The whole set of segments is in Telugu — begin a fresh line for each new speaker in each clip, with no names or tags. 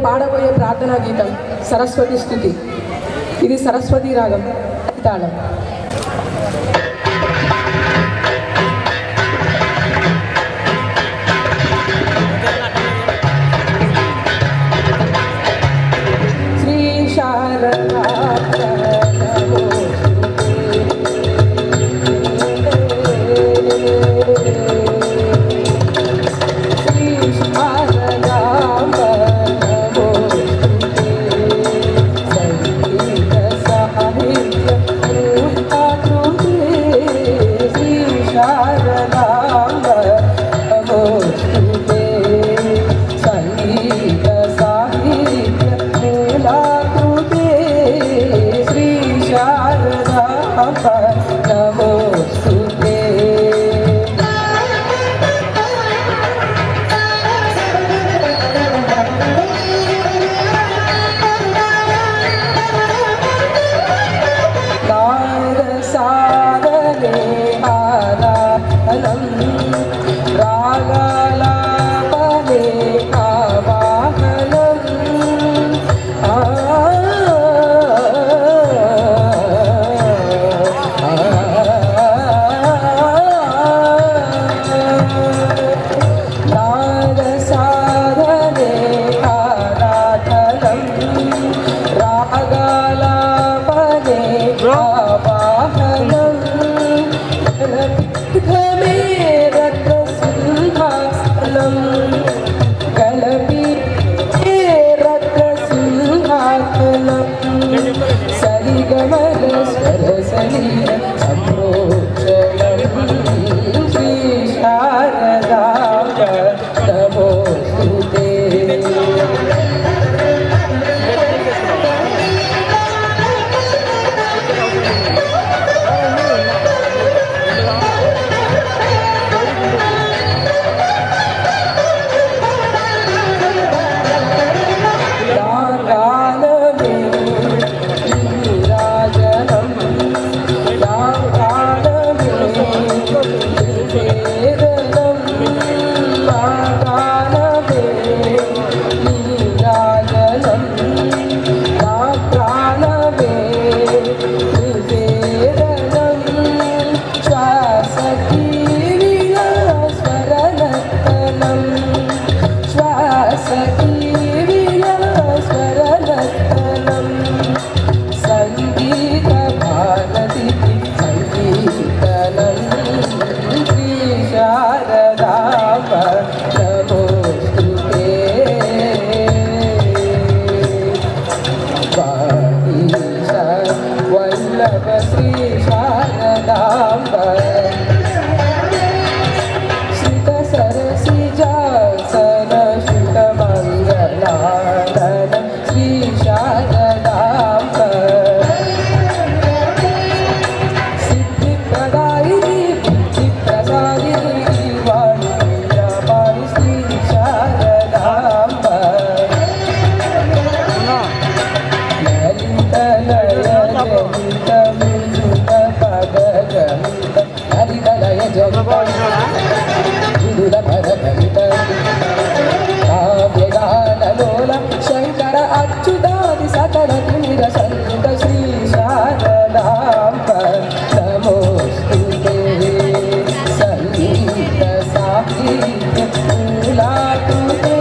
పాడబోయే ప్రార్థనా గీతం సరస్వతి స్తుతి. ఇది సరస్వతి రాగం తాళం. శ్రీ శారదా శంకర అచ్యుతాది సకల తీర సంత శ్రీ శారదాంబ నమోస్తుతే. సంగీత సాహిత్య మూలాకృతే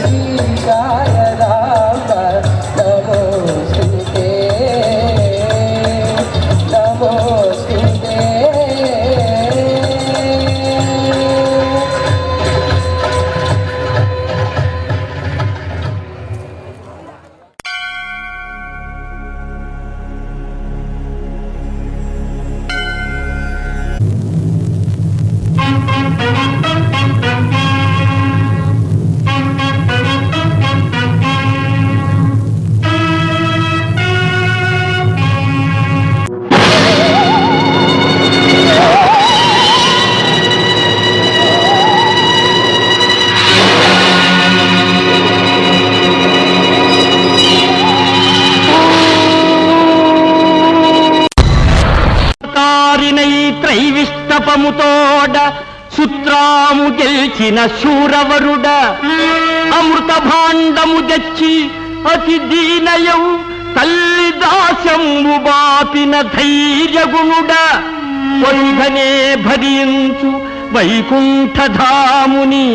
శ్రీ శారదాంబ నమోస్తుతే నమోస్తుతే.
త్రైవిష్టపముతోడ సుత్రాము గెలిచిన శూరవరుడ అమృత భాండము తెచ్చి అతి దీనయం తల్లి దాస్యము బాపిన ధైర్యగుణుడ వంధనే భరించు వైకుంఠధాముని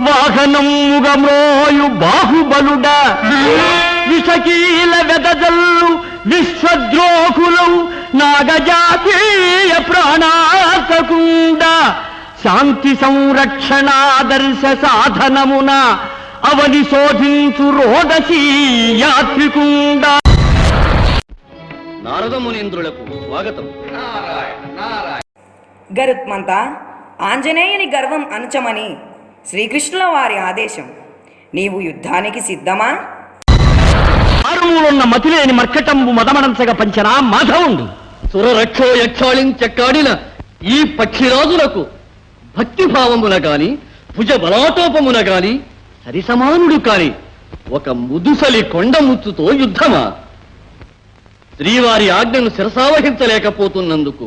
వాహనముగా మ్రోయు బాహుబలుడ విషకీల వెదజల్లు విశ్వద్రోహులు నాగజాతీయ ప్రాణార్థకుండ శాంతి సంరక్షణాదర్శ సాధనమున అవని శోధించు రోదసీ యాత్రికుండ. నారద మునీంద్రులకు స్వాగతం.
గరుత్మంత, ఆంజనేయుని గర్వం అణచమని శ్రీకృష్ణుల వారి ఆదేశం. నీవు యుద్ధానికి సిద్ధమా?
ఆరుమూలున్న మతిలేని మర్కటంబు మదమనంచగా పంచనా మాధవుండు. సురరక్షో యక్షాళించెక్కాడిన ఈ పక్షిరాజులకు భక్తిభావమున గాని భుజ బలాటోపమున గాని సరిసమానుడు కాని ఒక ముదుసలి కొండముచ్చుతో యుద్ధమా? శ్రీవారి ఆజ్ఞను శిరసావహించలేకపోతున్నందుకు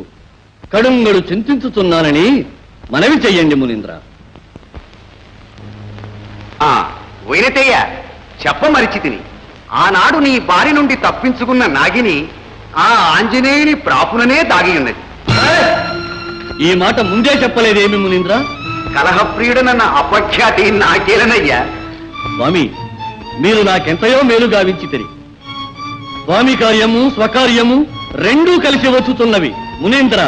కడుంగడు చింతించుతున్నానని మనవి చెయ్యండి మునీంద్ర.
వైనతేయ చెప్పమరిచి తిని ఆనాడు నీ బారి నుండి తప్పించుకున్న నాగిని ఆ ఆంజనేయుని ప్రాపుననే దాగి ఉన్నది.
ఈ మాట ముందే చెప్పలేదేమి మునీంద్ర?
కలహప్రియుడనన్న అపఖ్యాతి నాకేలనయ్యా.
స్వామి, మీరు నాకెంతయో మేలు గావించితిరి. స్వామి కార్యము స్వకార్యము రెండూ కలిసి వచ్చుతున్నవి. మునీంద్ర,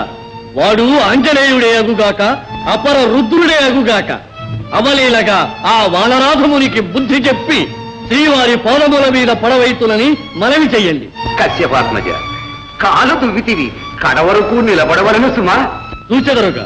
వాడు ఆంజనేయుడే అగుగాక అపర రుద్రుడే అగుగాక అవలీలగా ఆ వానరాధమునికి బుద్ధి చెప్పి శ్రీవారి పాదముల మీద పడవైతులని మనవి చెయ్యండి.
కశ్యపాత్మజ, కాలు దువ్వితివి కడవరకు నిలబడవలను సుమా.
చూచెదరుగా.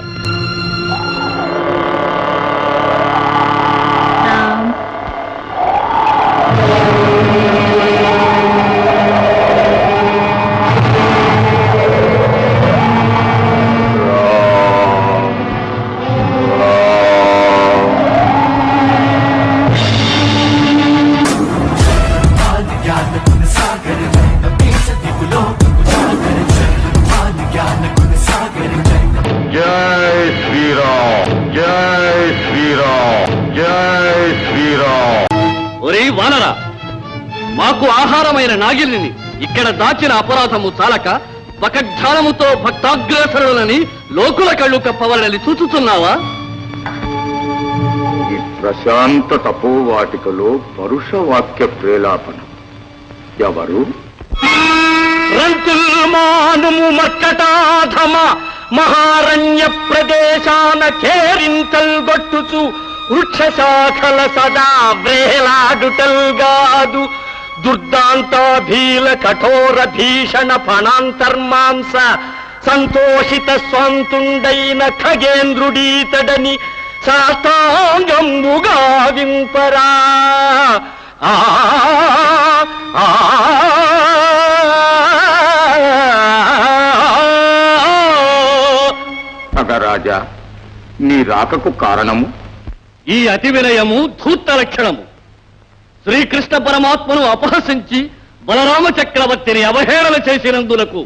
వానరా, మాకు ఆహారమైన నాగిలిని ఇక్కడ దాచిన అపరాధము చాలక పకడ్ధానముతో భక్తాగ్రేసరులని లోకుల కళ్ళు కప్పవలని చూచుతున్నావా?
ఈ ప్రశాంత తపోవాటికలో పరుష వాక్య ప్రేలాపన ఎవరు?
రంతుల్మానుము మర్కటాధమ మహారణ్య ప్రదేశాన కేరింతల్గొట్టుచు వృక్షశాఖల సదా వ్రేలాడుటల్గాదు దుర్దాంతాభీల కఠోర భీషణ ఫణాంతర్మాంస సంతోషిత స్వంతుండైన ఖగేంద్రుడీతడని శాస్త్రాంగంబుగా వింపరా.
రాజా, నీ రాకకు కారణము?
ఈ అతి వినయము ధూర్త లక్షణము. శ్రీకృష్ణ పరమాత్మను అపహసించి బలరామ చక్రవర్తిని అవహేళన చేసినందులకు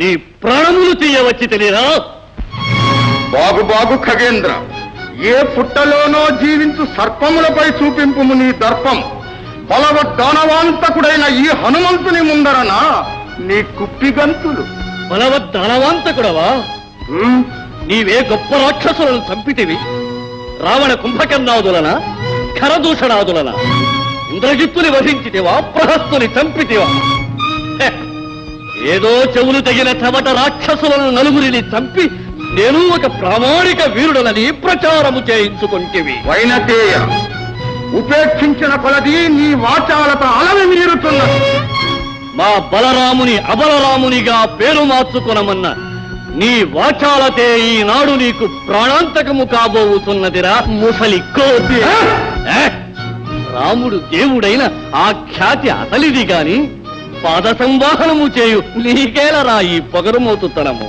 నీ ప్రాణములు తీయవచ్చి తెలియరా?
బాగు బాగు ఖగేంద్ర, ఏ పుట్టలోనో జీవించు సర్పములపై చూపింపుము నీ దర్పం. బలవద్దానవాంతకుడైన ఈ హనుమంతుని ముందరనా నీ కుప్పిగంతులు?
బలవద్దానవాంతకుడవా? నీవే గొప్ప రాక్షసులను చంపితివి. రావణ కుంభకర్ణాదులనా, ఖరదూషణాదులనా? ఇంద్రజిత్తుని వధించితివా, ప్రహస్తుని చంపితివా? ఏదో చెవులు తగిన చవట రాక్షసులను నలుగురిని చంపి నేను ఒక ప్రామాణిక వీరుడనని ప్రచారము చేయించుకుంటేవి.
వైనతేయ, ఉపేక్షించిన కొలది నీ వాచాలత అలవి మీరుతున్నది.
మా బలరాముని అబలరామునిగా పేరు మార్చుకునమన్న నీ వాచాలతే ఈనాడు నీకు ప్రాణాంతకము కాబోతున్నదిరా ముసలి కోతి. రాముడు దేవుడైన ఆ ఖ్యాతి అతలిది గాని పాద సంవాహనము చేయు నీకేలరా ఈ పొగరుమోతుతనము?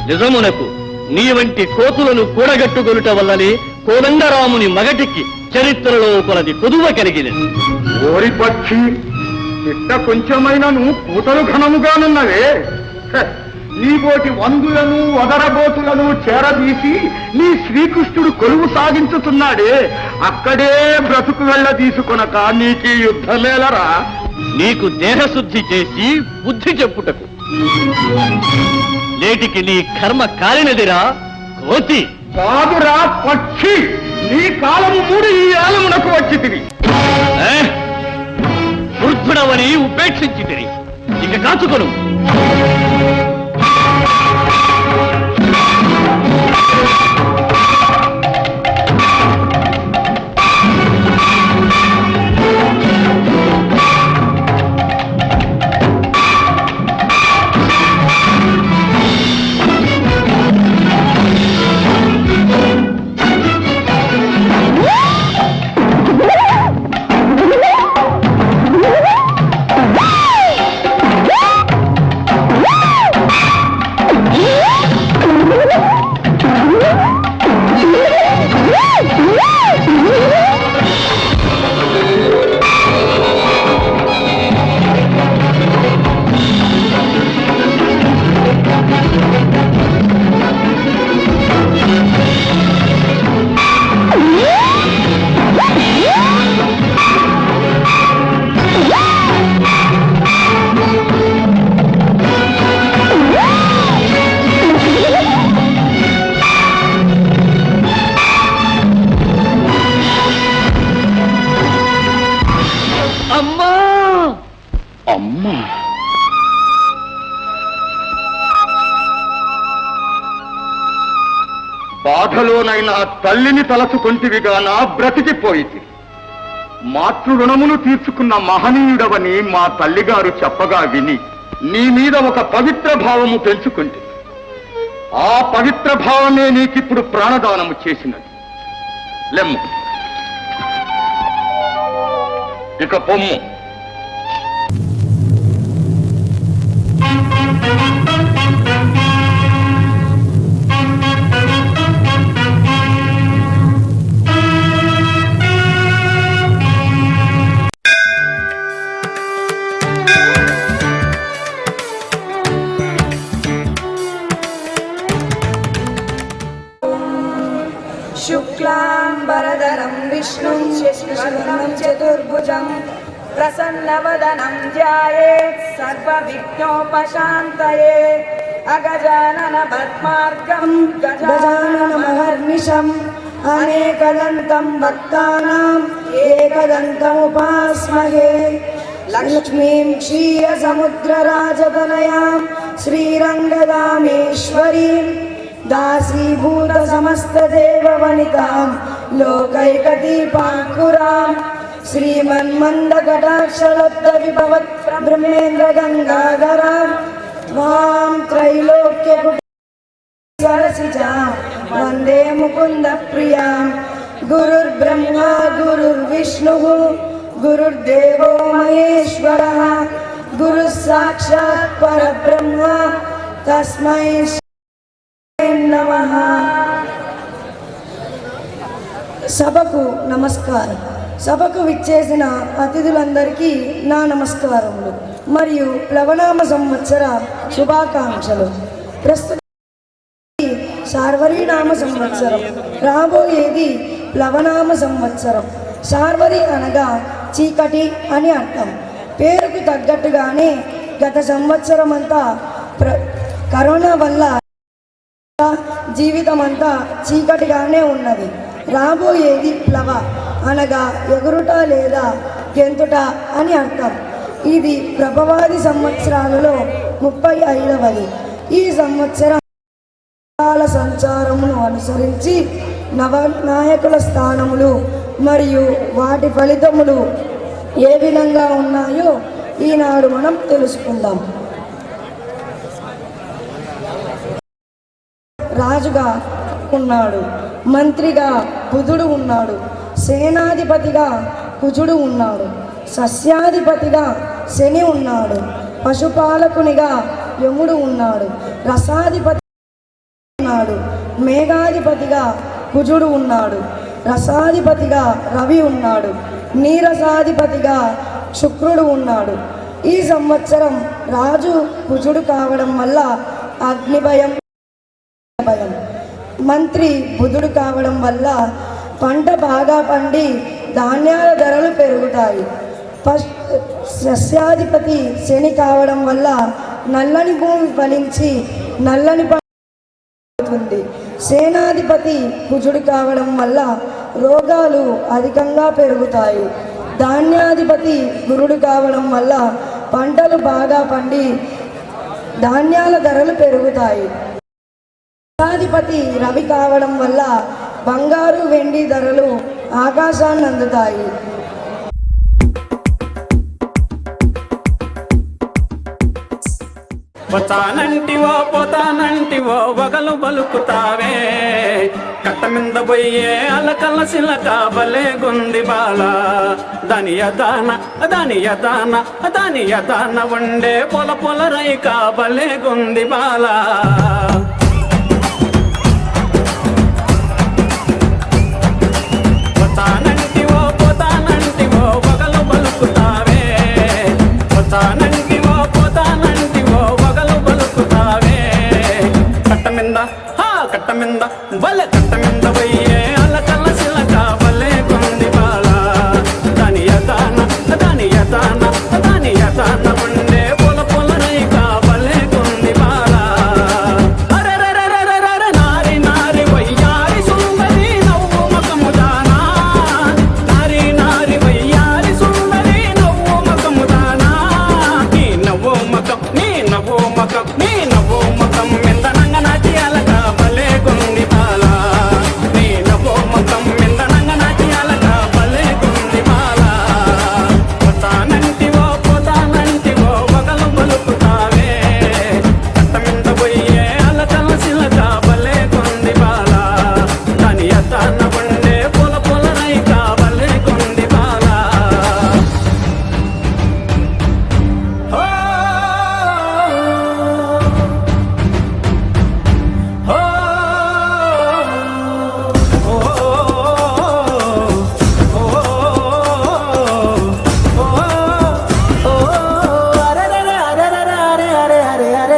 నిజమునకు నీ వంటి కోతులను కూడగట్టుకొనుట వల్లనే కోదండరాముని మగటికి చరిత్రలో కొలది కొదువ కలిగినది.
ఓరి పక్షి, చిట్ట కొంచెమైనా నువ్వు కూతలు ఘనముగానున్నవే. నీబోటి వందులను వదరబోతులను చేరదీసి నీ శ్రీకృష్ణుడు కొలువు సాగించుతున్నాడే, అక్కడే బ్రతుకు వెళ్ళ తీసుకొనక నీకీ యుద్ధమేలరా?
నీకు దేహశుద్ధి చేసి బుద్ధి చెప్పుటకు. నేటికి నీ కర్మ కాలినదిరా కోతి.
కాదురా పక్షి, నీ కాలము మూడు ఈ ఆలమునకు వచ్చి తిని
వృద్ధుడవని ఉపేక్షించి తిని ఇక కాచుకొను.
అమ్మా, బాధలోనైనా తల్లిని తలచుకొంటివిగాన బ్రతికిపోయింది. మాతృరుణమును తీర్చుకున్న మహనీయుడవని మా తల్లిగారు చెప్పగా విని నీ మీద ఒక పవిత్ర భావము పెంచుకుంది. ఆ పవిత్ర భావమే నీకిప్పుడు ప్రాణదానము చేసినది. లెమ్ము, ఇక పొమ్ము.
शुक्लाम्बरधरं विष्णुं शशिवर्णं चतुर्भुजं प्रसन्नवदनं ध्यायेत् सर्वविघ्नोपशान्तये अगजानन पद्मार्कं गजाननमहर्निशम् अनेकदन्तं भक्तानाम् एकदन्तमुपास्महे लक्ष्मीं क्षीरसमुद्रराजतनयां श्रीरङ्गदामेश्वरीं दासीभूत समस्त देववनितां लोकैकदीपाङ्कुरां श्रीमन्मन्दकटाक्षलब्ध विभवत् ब्रह्मेन्द्र गङ्गाधरां त्वां त्रैलोक्यकुटिसरसिजां वन्दे मुकुन्द प्रियां गुरुर्ब्रह्मा गुरुर्विष्णुः गुरुर्देवो महेश्वरः गुरुः साक्षात् परब्रह्म तस्मै नमः। సభకు నమస్కారం. సభకు విచ్చేసిన అతిథులందరికీ నా నమస్కారములు మరియు ప్లవనామ సంవత్సర శుభాకాంక్షలు. ప్రస్తుత శార్వరీనామ సంవత్సరం, రాబోయేది ప్లవనామ సంవత్సరం. శార్వరి అనగా చీకటి అని అర్థం. పేరుకు తగ్గట్టుగానే గత సంవత్సరం అంతా కరోనా వల్ల జీవితం అంతా చీకటిగానే ఉన్నది. రాబోయేది ప్లవ అనగా ఎగురుట లేదా గెంతుట అని అర్థం. ఇది ప్రభవాది సంవత్సరాలలో 35వది. ఈ సంవత్సరం కాల సంచారమును అనుసరించి నవనాయకుల స్థానములు మరియు వాటి ఫలితములు ఏ విధంగా ఉన్నాయో ఈనాడు మనం తెలుసుకుందాం. రాజుగా ఉన్నాడు, మంత్రిగా బుధుడు ఉన్నాడు, సేనాధిపతిగా కుజుడు ఉన్నాడు, సస్యాధిపతిగా శని ఉన్నాడు, పశుపాలకునిగా యముడు ఉన్నాడు, రసాధిపతి ఉన్నాడు, మేఘాధిపతిగా కుజుడు ఉన్నాడు, రసాధిపతిగా రవి ఉన్నాడు, నీరసాధిపతిగా శుక్రుడు ఉన్నాడు. ఈ సంవత్సరం రాజు కుజుడు కావడం వల్ల అగ్నిభయం భయం. మంత్రి బుధుడు కావడం వల్ల పంట బాగా పండి ధాన్యాల ధరలు పెరుగుతాయి. సస్యాధిపతి శని కావడం వల్ల నల్లని భూమి ఫలించి నల్లని పండుతుంది. సేనాధిపతి కుజుడు కావడం వల్ల రోగాలు అధికంగా పెరుగుతాయి. ధాన్యాధిపతి గురుడు కావడం వల్ల పంటలు బాగా పండి ధాన్యాల ధరలు పెరుగుతాయి. అధిపతి రవి కావడం వల్ల బంగారు వెండి ధరలు ఆకాశాన్ని అందుతాయి.
పోతానంటివో వగలు బలుకుతావే కట్ట మింద పోయే అలకల సిలక బలే గుంది బాల దాని యదాన ఉండే పొల రైక బలే గుంది బాల పోతానంటివో వగలు బలుకుతావే పోతానంటివో వగలు బలుకుతావే కట్ట మింద బలే కట్ట మింద పోయే అలకల సిలక బలే గుంది బాల దాని యదాన ఉండే పొల రైక బలే గుంది బాల నారి వయ్యారి సుందరి నవ్వు మకము దానా నారి వయ్యారి సుందరి నవ్వు మకము దానా నీ నవ్వు మకం మిందనంగ నాటి అలక బలే గుంది బాల నీ నవ్వు మకం మిందనంగ నాటి అలక బలే గుంది బాల పోతానంటివో వగలు బలుకుతావే కట్ట మింద పోయే అలకల సిలక బలే గుంది బాల దాని యదాన ఉండే పొల రైక బలే గుంది బాల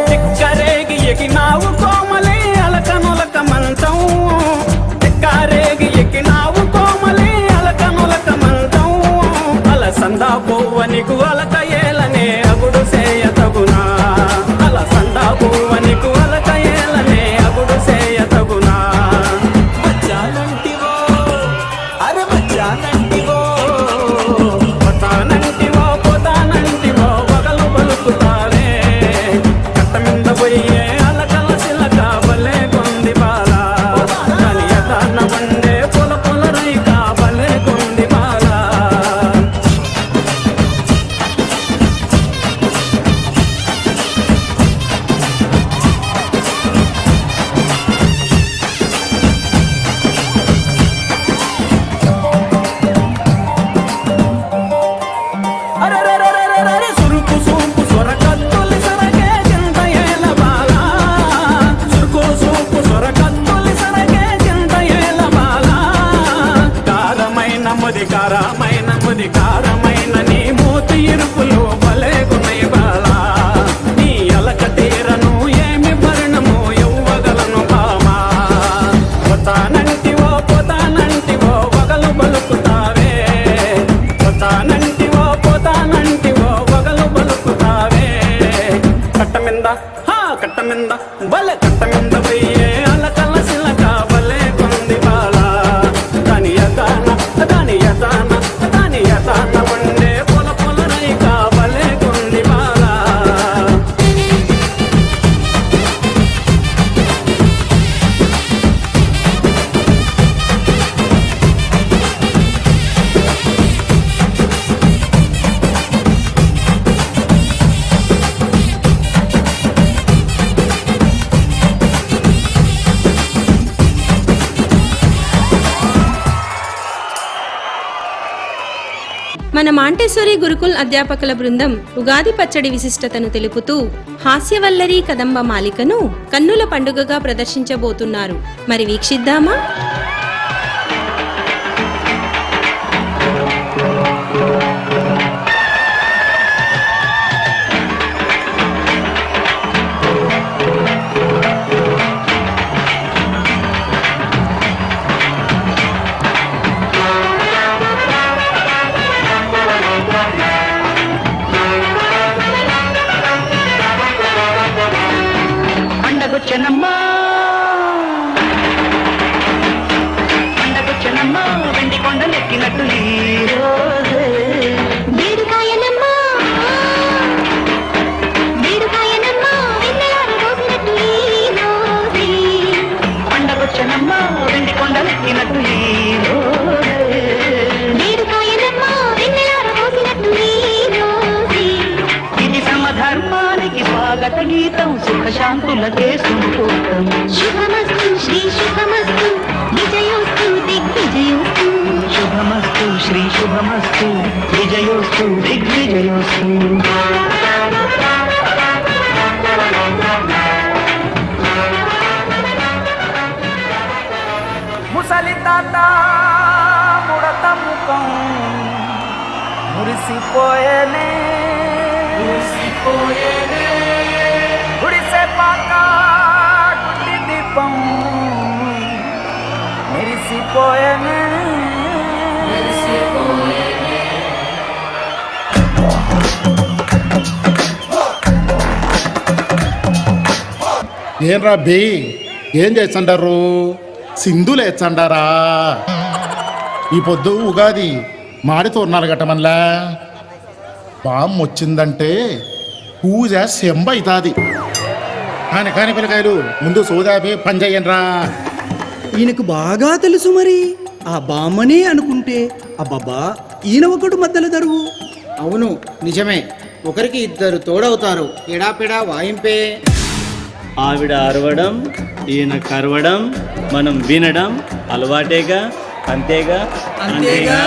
చిక్కరేగి ఎగినావు కోమలి అలకనులక మంచం చిక్కరేగి ఎగినావు కోమలి అలకనులక మంచం అలసందా పువ్వ నీకు అలక ఏలనే అగుడు సేయ తగునా అలసందా పువ్వ నీకు అలక ఏలనే అగుడు సేయ తగునా మచ్చానంటివో పోతానంటివో వగలు బలుకుతావే కట్ట మింద పోయే అలకల సిలక బలే గుంది బాల దాని యదాన ఉండే పొల రైక బలే గుంది బాల సురుకు సొరకత్తులి సరగే చింత ఏల బాల సురుకు సొరకత్తులి సరగే చింత ఏల బాల కారమైన నీ మూతి ఇరుపులు బలే గున్నయి బాల నీ అలక తీరను ఏమి భరణము ఎవ్వగలను బామా పోతానంటివో వగలు బలుకుతావే పోతానంటివో వగలు బలుకుతావే కట్ట మింద బలే కట్ట మింద పోయే అలకల సిలక బలే గుంది బాల దాని యదాన ఉండే పొల రైక బలే గుంది బాల
మన మాంటెసోరీ గురుకుల్ అధ్యాపకుల బృందం ఉగాది పచ్చడి విశిష్టతను తెలుపుతూ హాస్యవల్లరి కదంబ మాలికను కన్నుల పండుగగా ప్రదర్శించబోతున్నారు. మరి వీక్షిద్దామా?
భక్తులకే సుముహూర్తం.
శుభమస్తు శ్రీ శుభమస్తు విజయోస్తు దిగ్విజయోస్తు.
శుభమస్తు శ్రీ శుభమస్తు విజయోస్తు దిగ్విజయోస్తు.
ముసలి తాత ముడత ముఖం మురిసిపోయేనే గుడిసె పాక గుడ్డి దీపం మెరిసిపోయేనే.
ఏం రబ్బీ ఏం చేస్తుండారు? సింధులు వేచ్చండారా? ఈ పొద్దు ఉగాది మాడి తోరణాలు కట్టమన్లా. బామ్ వచ్చిందంటే పూజ శంబ అవుతుంది. కాని పిల్లకాయలు ముందు సోదాపి పని చెయ్యండిరా.
ఈయనకు బాగా తెలుసు మరి. ఆ బామ్మనే అనుకుంటే అబ్బబ్బా ఈయన ఒకడు మధ్యలో దరువు.
అవును నిజమే, ఒకరికి ఇద్దరు తోడవుతారు. ఎడాపెడా వాయింపే.
ఆవిడ అరవడం, ఈయన కరవడం, మనం వినడం అలవాటేగా. అంతేగా అంతేగా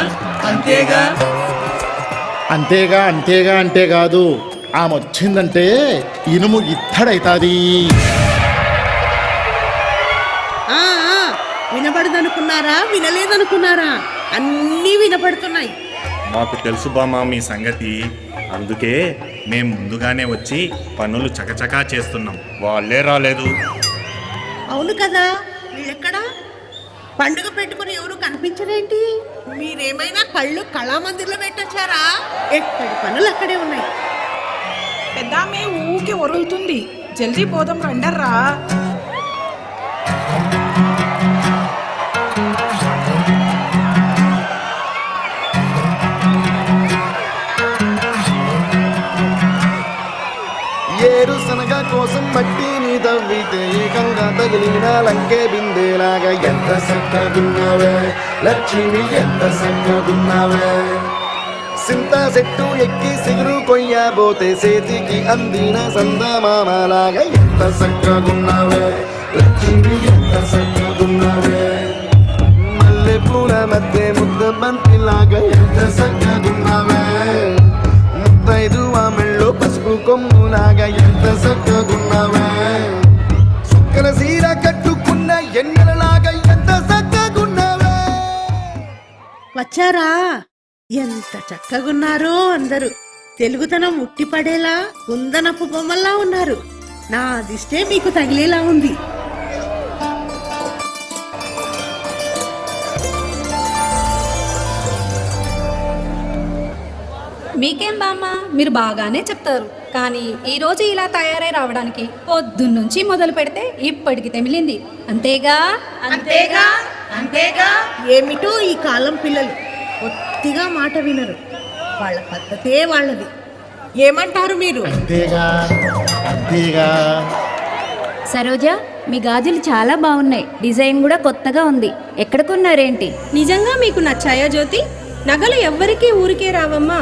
అంతేగా
అంతేగా అంతేగా అంటే కాదు, ఆమె వచ్చిందంటే ఇనుము ఇత్తడైతాది.
వినబడదనుకున్నారా వినలేదనుకున్నారా? అన్నీ వినపడుతున్నాయి.
మాకు తెలుసు బామ్మ మీ సంగతి. అందుకే మేం ముందుగానే వచ్చి పనులు చకచకా చేస్తున్నాం. వాళ్ళే రాలేదు.
అవును కదా, వీళ్ళెక్కడా? పండుగ పెట్టుకుని ఎవరు కనిపించరేంటి? మీరేమైనా కళ్ళు కళామందిర్లో పెట్టొచ్చారా? ఎక్కడి పనులు అక్కడే ఉన్నాయి.
పెద్దామే ఊకే ఒరులుతుంది. జల్దీ పోదాం రండర్రా.
ఏరుశనగ కోసం మట్టిని తవ్వితే ఏకంగా తగిలిన లంకే బిందేలాగా ఎంత చక్కగున్నావే లక్ష్మి, ఎంత చక్కగున్నావే. సింత చెట్టు ఎక్కి సిగురు కొయ్యబోతే చేతికి అందిన సందమామలాగా ఎంత చక్కగున్నావే లక్ష్మి, ఎంత చక్కగున్నావే. మల్లె పూల మధ్య ముద్ద బంతిలాగా ఎంత చక్కగున్నావే. ముద్దైదు మెళ్ళో పసుపు కొమ్ములాగా ఎంత చక్కగున్నావే. సుక్కల సీర కట్టుకున్న ఎన్నెలలాగా ఎంత చక్కగున్నావే.
వచ్చారా? ఎంత చక్కగున్నారో అందరూ. తెలుగుతనం ఉట్టిపడేలా కుందనపు బొమ్మల్లా ఉన్నారు. నా దిష్టే మీకు తగిలేలా ఉంది.
మీకేం బామ్మ, మీరు బాగానే చెప్తారు. కానీ ఈరోజు ఇలా తయారై రావడానికి పొద్దున్నుంచి మొదలు పెడితే ఇప్పటికి తెమిలింది. అంతేగా అంతేగా అంతేగా.
ఏమిటో ఈ కాలం పిల్లలు ఒత్తిగా మాట వినరు. వాళ్ళ పద్ధతే వాళ్ళది. ఏమంటారు మీరు?
అంతేగా అంతేగా.
సరోజ, మీ గాజులు చాలా బాగున్నాయి. డిజైన్ కూడా కొత్తగా ఉంది. ఎక్కడ కొన్నారేంటి?
నిజంగా మీకు నచ్చాయా జ్యోతి? నగలు ఎవ్వరికీ ఊరికే రావమ్మా.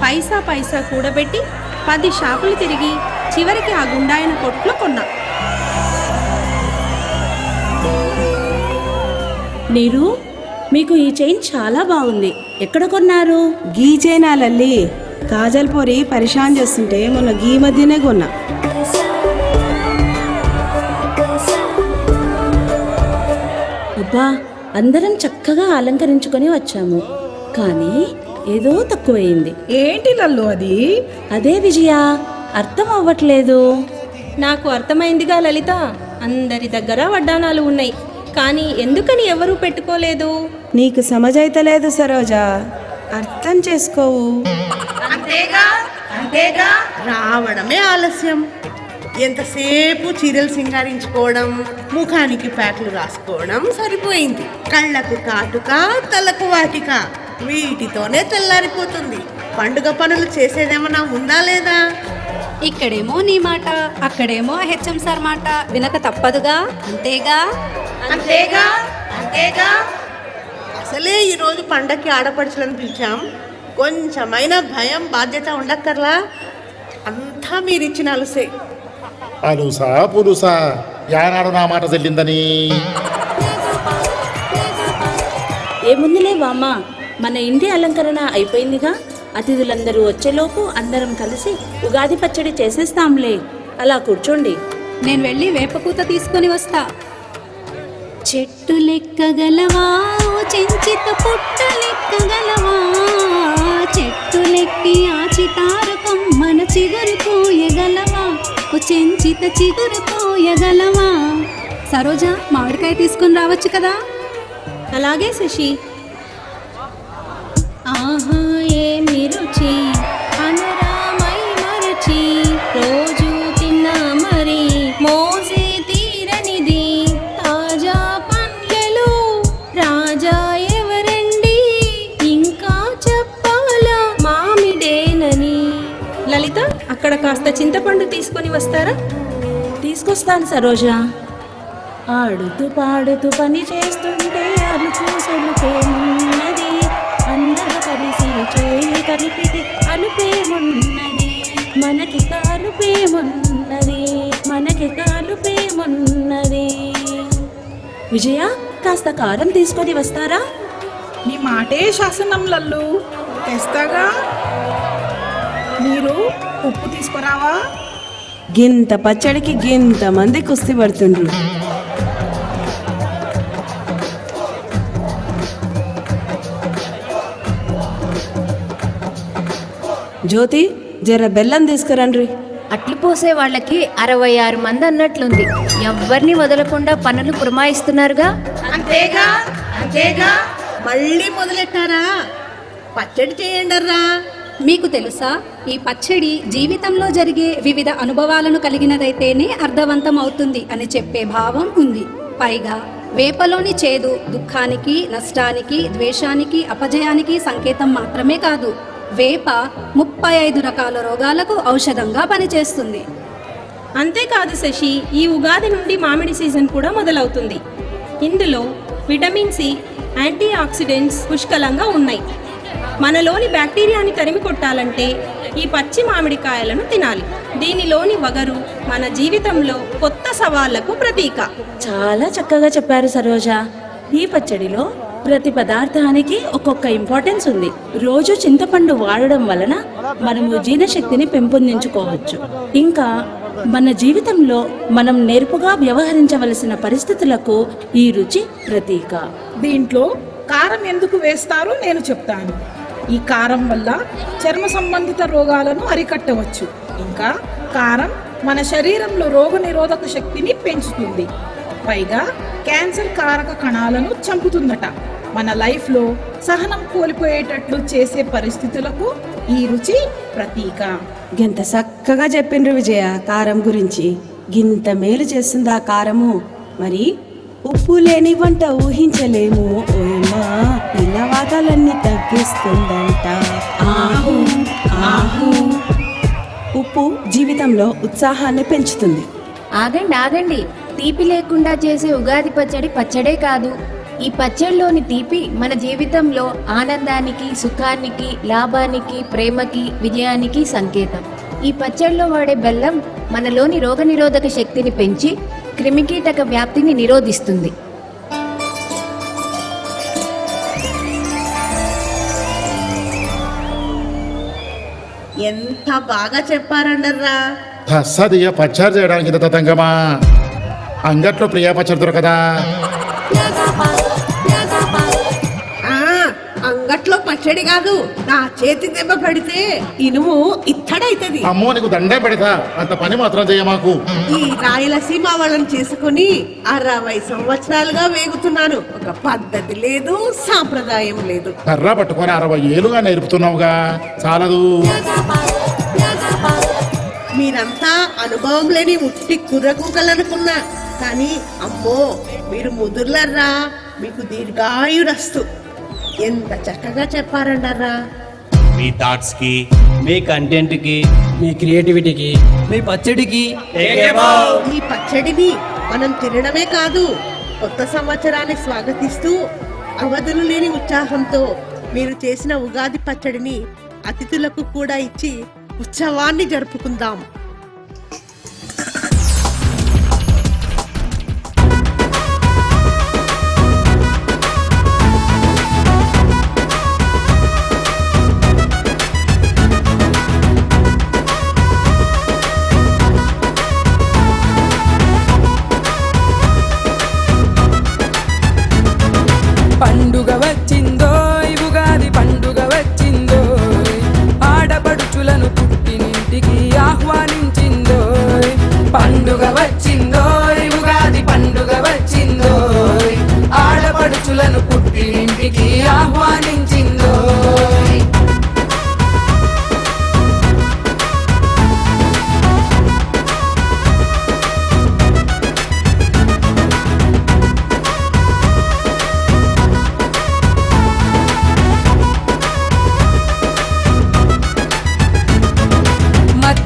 పైసా పైసా కూడబెట్టి 10 షాపులు తిరిగి చివరికి ఆ గుండాయన కొట్లో కొన్నా.
నీరు, మీకు ఈ చైన్ చాలా బాగుంది. ఎక్కడ కొన్నారు? గీ చైనా లల్లి. కాజల్ పొరి పరిశాన్ చేస్తుంటే మొన్న గీ మధ్యనే కొన్నా. అబ్బా, అందరం చక్కగా అలంకరించుకొని వచ్చాము, కానీ ఏదో తక్కువైంది. ఏంటి లల్లు అది? అదే విజయ, అర్థం అవ్వట్లేదు.
నాకు అర్థమైందిగా లలిత. అందరి దగ్గర వడ్డానాలు ఉన్నాయి, కానీ ఎందుకని ఎవరూ పెట్టుకోలేదు?
నీకు సమజైతలేదు సరోజా, అర్థం చేసుకోవు.
అంతేగా అంతేగా. రావడమే ఆలస్యం. ఎంతసేపు చీరలు సింగారించుకోవడం, ముఖానికి ప్యాక్లు రాసుకోవడం సరిపోయింది. కళ్ళకు కాటుక, తలకు వాటిక, వీటితోనే తెల్లారిపోతుంది. పండుగ పనులు చేసేదేమన్నా ఉందా లేదా?
ఇక్కడేమో నీ మాట, అక్కడేమో హెచ్ఎం సార్ మాట వినక తప్పదుగా. అంతేగా
అంతేగా అంతేగా. అసలే ఈరోజు పండక్కి ఆడపడుచులను పిలిచాం. కొంచెమైనా భయం బాధ్యత ఉండక్కర్లా. అంతా మీరిచ్చిన అలసే.
అలుసా పులుసా యానాడు నా మాట చెల్లిందని.
ఏముందిలే బామ్మ, మన ఇంటి అలంకరణ అయిపోయిందిగా. అతిథులందరూ వచ్చేలోపు అందరం కలిసి ఉగాది పచ్చడి చేసేస్తాంలే. అలా కూర్చోండి.
నేను వెళ్ళి వేపపూత తీసుకొని వస్తా. చెట్టు లెక్కగలవా చెంచిత పుట్ట లెక్కగలవా, చెట్టు లెక్కి ఆచితారు కొమ్మన చిగురు కోయగలవా, చెంచిత చిగురు కోయగలవా. సరోజ, మామిడికాయ తీసుకుని రావచ్చు కదా.
అలాగే శశి.
ఆహా ఏమి రుచి అనరామై మరచి, రోజు తిన్నా మరి మోసే తీరనిది, తాజా పండ్లలో రాజా ఎవరండి, ఇంకా చెప్పాలా మామిడేనని.
లలిత, అక్కడ కాస్త చింతపండు తీసుకొని వస్తారా?
తీసుకొస్తాను సరోజ. ఆడుతూ పాడుతూ పని చేస్తుంటే అలుపు సొలుపేమున్నది, అందరూ కలిసి చేయి కలిపితే అలుపేమున్నది, మనకి కాలుపేమున్నది, మనకి కాలుపేమున్నది. విజయ, కాస్త కారం తీసుకొని వస్తారా?
నీ మాటే శాసనం లల్లు, తెస్తాగా. మీరు ఉప్పు తీసుకురావా?
గింత పచ్చడికి గింత మంది కుస్తీ పడుతుండ్రు. జ్యోతి, జర బెల్లం తీసుకురండ్రి.
అట్లు పోసే వాళ్ళకి 66 మంది అన్నట్లుంది. ఎవ్వరిని వదలకుండా పనులు పురమాయిస్తున్నారుగా.
అంతేగా అంతేగా, మళ్ళీ మొదలెట్టారా? పచ్చడి చేయండర్రా.
మీకు తెలుసా, ఈ పచ్చడి జీవితంలో జరిగే వివిధ అనుభవాలను కలిగినదైతేనే అర్థవంతం అవుతుంది అని చెప్పే భావం ఉంది. పైగా వేపలోని చేదు దుఃఖానికి, నష్టానికి, ద్వేషానికి, అపజయానికి సంకేతం మాత్రమే కాదు, వేప 35 రకాల రోగాలకు ఔషధంగా పనిచేస్తుంది.
అంతేకాదు శశి, ఈ ఉగాది నుండి మామిడి సీజన్ కూడా మొదలవుతుంది. ఇందులో విటమిన్ సి, యాంటీ ఆక్సిడెంట్స్ పుష్కలంగా ఉన్నాయి. మనలోని బ్యాక్టీరియాని తరిమి కొట్టాలంటే ఈ పచ్చి మామిడికాయలను తినాలి. దీనిలోని వగరు మన జీవితంలో కొత్త సవాళ్లకు ప్రతీక.
చాలా చక్కగా చెప్పారు సరోజ. ఈ పచ్చడిలో ప్రతి పదార్థానికి ఒక్కొక్క ఇంపార్టెన్స్ ఉంది. రోజు చింతపండు వాడడం వలన మనము జీర్ణశక్తిని పెంపొందించుకోవచ్చు. ఇంకా మన జీవితంలో మనం నేర్పుగా వ్యవహరించవలసిన పరిస్థితులకు ఈ రుచి ప్రతీక.
దీంట్లో కారం ఎందుకు వేస్తారో నేను చెప్తాను. ఈ కారం వల్ల చర్మ సంబంధిత రోగాలను అరికట్టవచ్చు. ఇంకా కారం మన శరీరంలో రోగనిరోధక శక్తిని పెంచుతుంది. పైగా క్యాన్సర్ కారక కణాలను చంపుతుందట. మన లైఫ్లో సహనం కోల్పోయేటట్లు చేసే పరిస్థితులకు ఈ రుచి ప్రతీక.
గింత చక్కగా చెప్పిండ్రు విజయ కారం గురించి. గింత మేలు చేస్తుంది ఆ కారము. మరి ఉప్పు లేని వంట ఊహించలేము, ఓయమ్మా పిల్లవాతాలన్నీ తగ్గిస్తుందంట. ఆహు ఆహు. ఉప్పు జీవితంలో ఉత్సాహాన్ని పెంచుతుంది.
ఆగండి ఆగండి, తీపి లేకుండా చేసే ఉగాది పచ్చడి పచ్చడే కాదు. ఈ పచ్చడిలోని తీపి మన జీవితంలో ఆనందానికి, సుఖానికి, లాభానికి, ప్రేమకి, విజయానికి సంకేతం. ఈ పచ్చడిలో వాడే బెల్లం మనలోని రోగనిరోధక శక్తిని పెంచి క్రిమికీటక వ్యాప్తిని నిరోధిస్తుంది.
ఎంత బాగా చెప్పారండర్రా.
తస్సదియ పచ్చడి చేయడానికి ఇంత తతంగమా? అంగట్లో ప్రియా పచ్చడి దొరకదా?
అంగట్లో పచ్చడి కాదు, నా చేతి దెబ్బ పడితే ఇనుము ఇత్తడైతది.
అమ్మో, నీకు దండే పెడతా, అంత పని మాత్రం చేయ మాకు.
ఈ రాయలసీమ వాళ్ళని చేసుకుని 60 సంవత్సరాలుగా వేగుతున్నాను. ఒక పద్ధతి లేదు, సాంప్రదాయం లేదు.
కర్ర పట్టుకొని 60 ఏళ్ళుగా నేర్పుతున్నావుగా, చాలదు.
మీరంతా అనుభవం లేని ఉట్టి కుర్రకూకలనుకున్నా, కానీ అమ్మో మీరు ముదుర్లర్రా. మీకు దీర్ఘాయురస్తు. ఎంత చక్కగా చెప్పారండర్రా.
మీ థాట్స్ కి, మీ కంటెంట్ కి, మీ క్రియేటివిటీకి, మీ పచ్చడికి
ఈ పచ్చడిని మనం తినడమే కాదు, కొత్త సంవత్సరాన్ని స్వాగతిస్తూ అవధులు లేని ఉత్సాహంతో మీరు చేసిన ఉగాది పచ్చడిని అతిథులకు కూడా ఇచ్చి ఉత్సవాన్ని జరుపుకుందాం.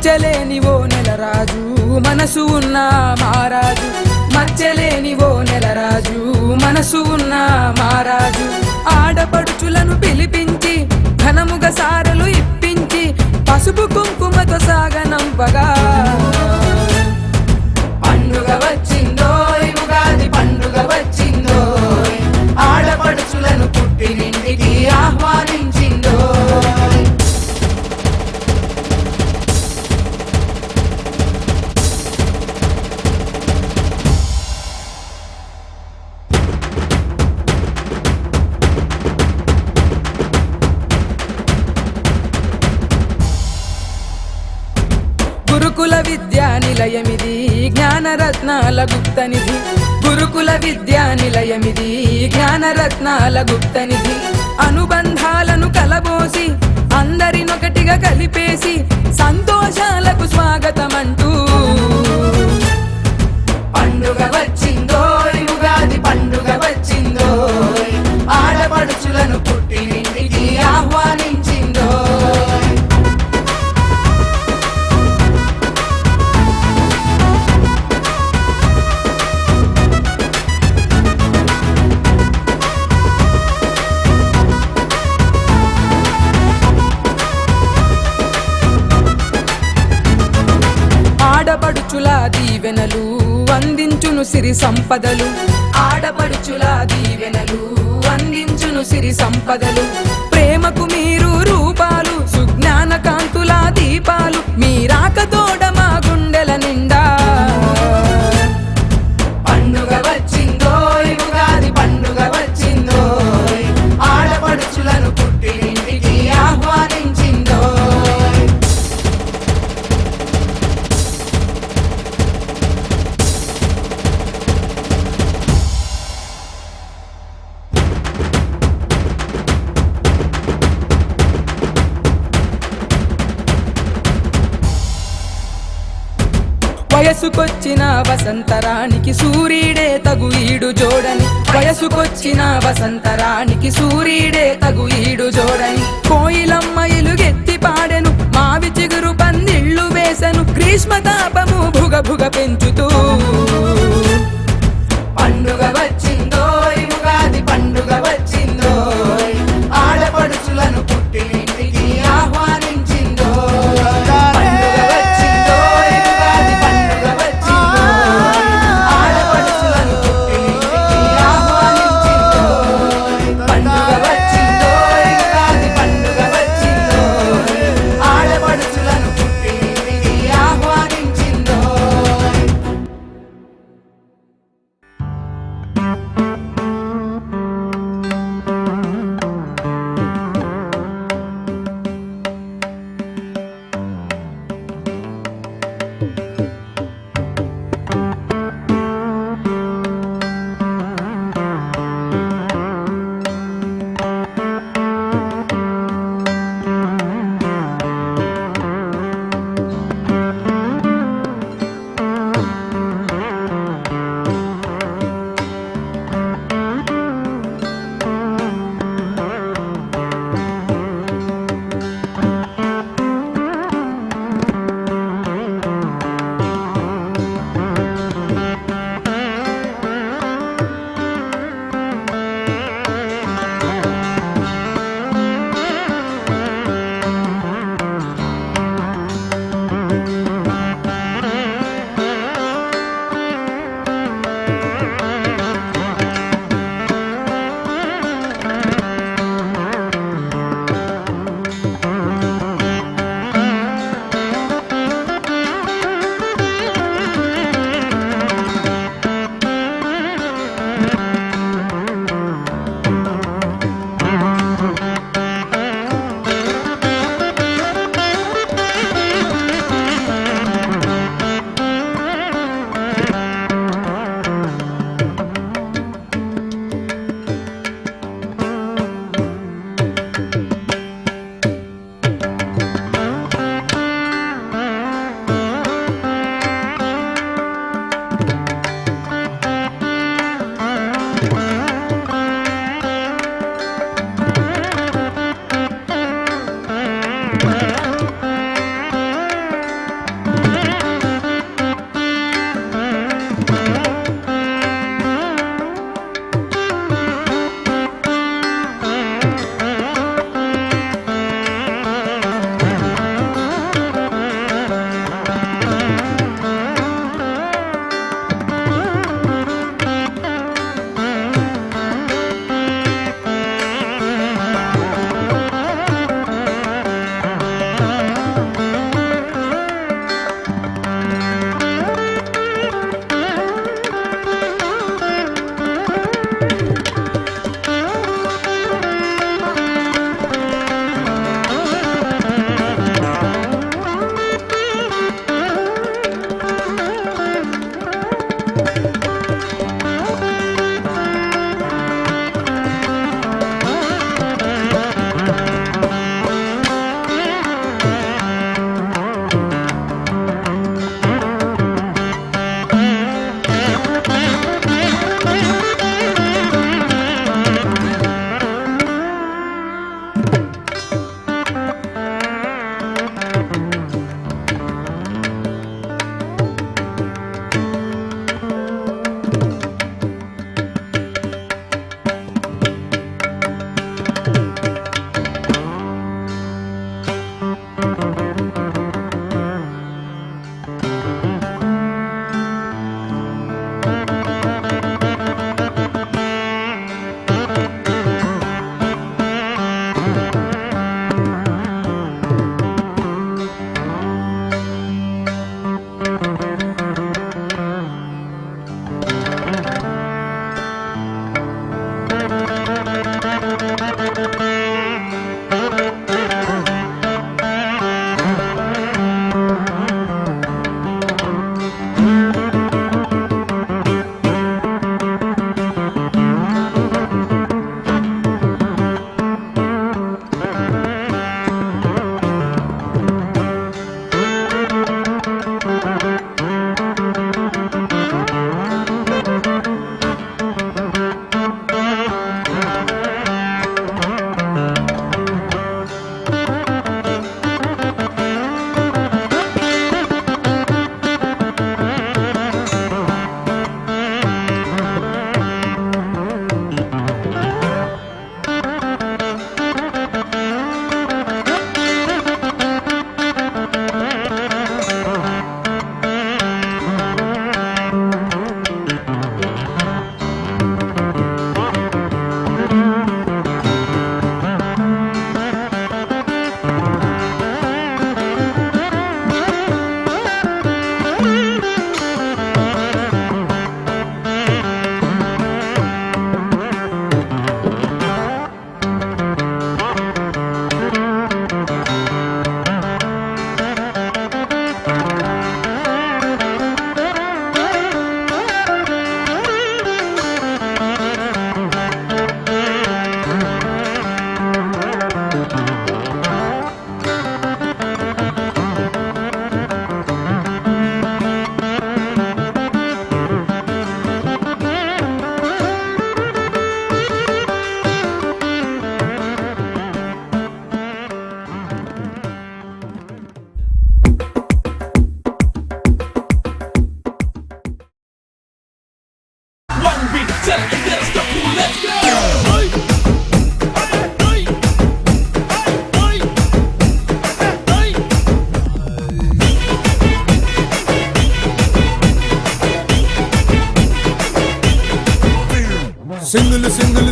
మచ్చలేని ఓ నెలరాజు మనసు ఉన్న మారాజు, మచ్చలేని ఓ నెలరాజు మనసు ఉన్న మారాజు. ఆడపడుచులను పిలిపించి ఘనముగా సారలు ఇప్పించి పసుపు కుంకుమతో సాగనంపగా పండుగ వచ్చిందో ఉగాది పండుగ వచ్చిందో, ఆడపడుచులను పుట్టినింటికి ఆహ్వానించిందో. గురుకుల విద్యా నిలయమిది జ్ఞానరత్నాల గుప్తనిధి, గురుకుల విద్యా నిలయమిది జ్ఞానరత్నాల గుప్తనిధి. అనుబంధాలను కలబోసి అందరినొకటిగా కలిపేసి సంతోషాలకు స్వాగతమంటూ పండుగ వచ్చిందో ఉగాది పండుగ వచ్చిందో, ఆడపడుచులను పుట్టినింటికి ఆహ్వానించిందో. ఆడపడుచుల దీవెనలు అందించును సిరి సంపదలు, ఆడపడుచుల దీవెనలు అందించును సిరి సంపదలు. ప్రేమకు మీరు రూపాలు సుజ్ఞాన కాంతుల దీపాలు, మీరాకతోడ మా గుండెల నిండా పండుగ వచ్చిందో ఉగాది పండుగ వచ్చిందో, ఆడపడుచులను పుట్టినింటికి ఆహ్వానించిందో. వయసుకొచ్చిన వసంతరానికి సూర్యుడే తగు ఈడు జోడని, వయసుకొచ్చిన వసంతరానికి సూర్యుడే తగు ఈడు జోడని. కోయిలమ్మ ఇలుగెత్తి పాడెను మావి చిగురు పందిళ్ళు వేసెను, గ్రీష్మ తాపము భుగ భుగ పెంచుతూ పండుగ వచ్చిందో ఉగాది పండుగ వచ్చిందో, ఆడపడుచులను పుట్టినింటికి ఆహ్వానించిందో. పండుగ వచ్చిందో ఉగాది పండుగ వచ్చిందో, ఆడపడుచులను పుట్టినింటికి ఆహ్వానించిందో. పండుగ వచ్చిందో ఉగాది పండుగ వచ్చిందో,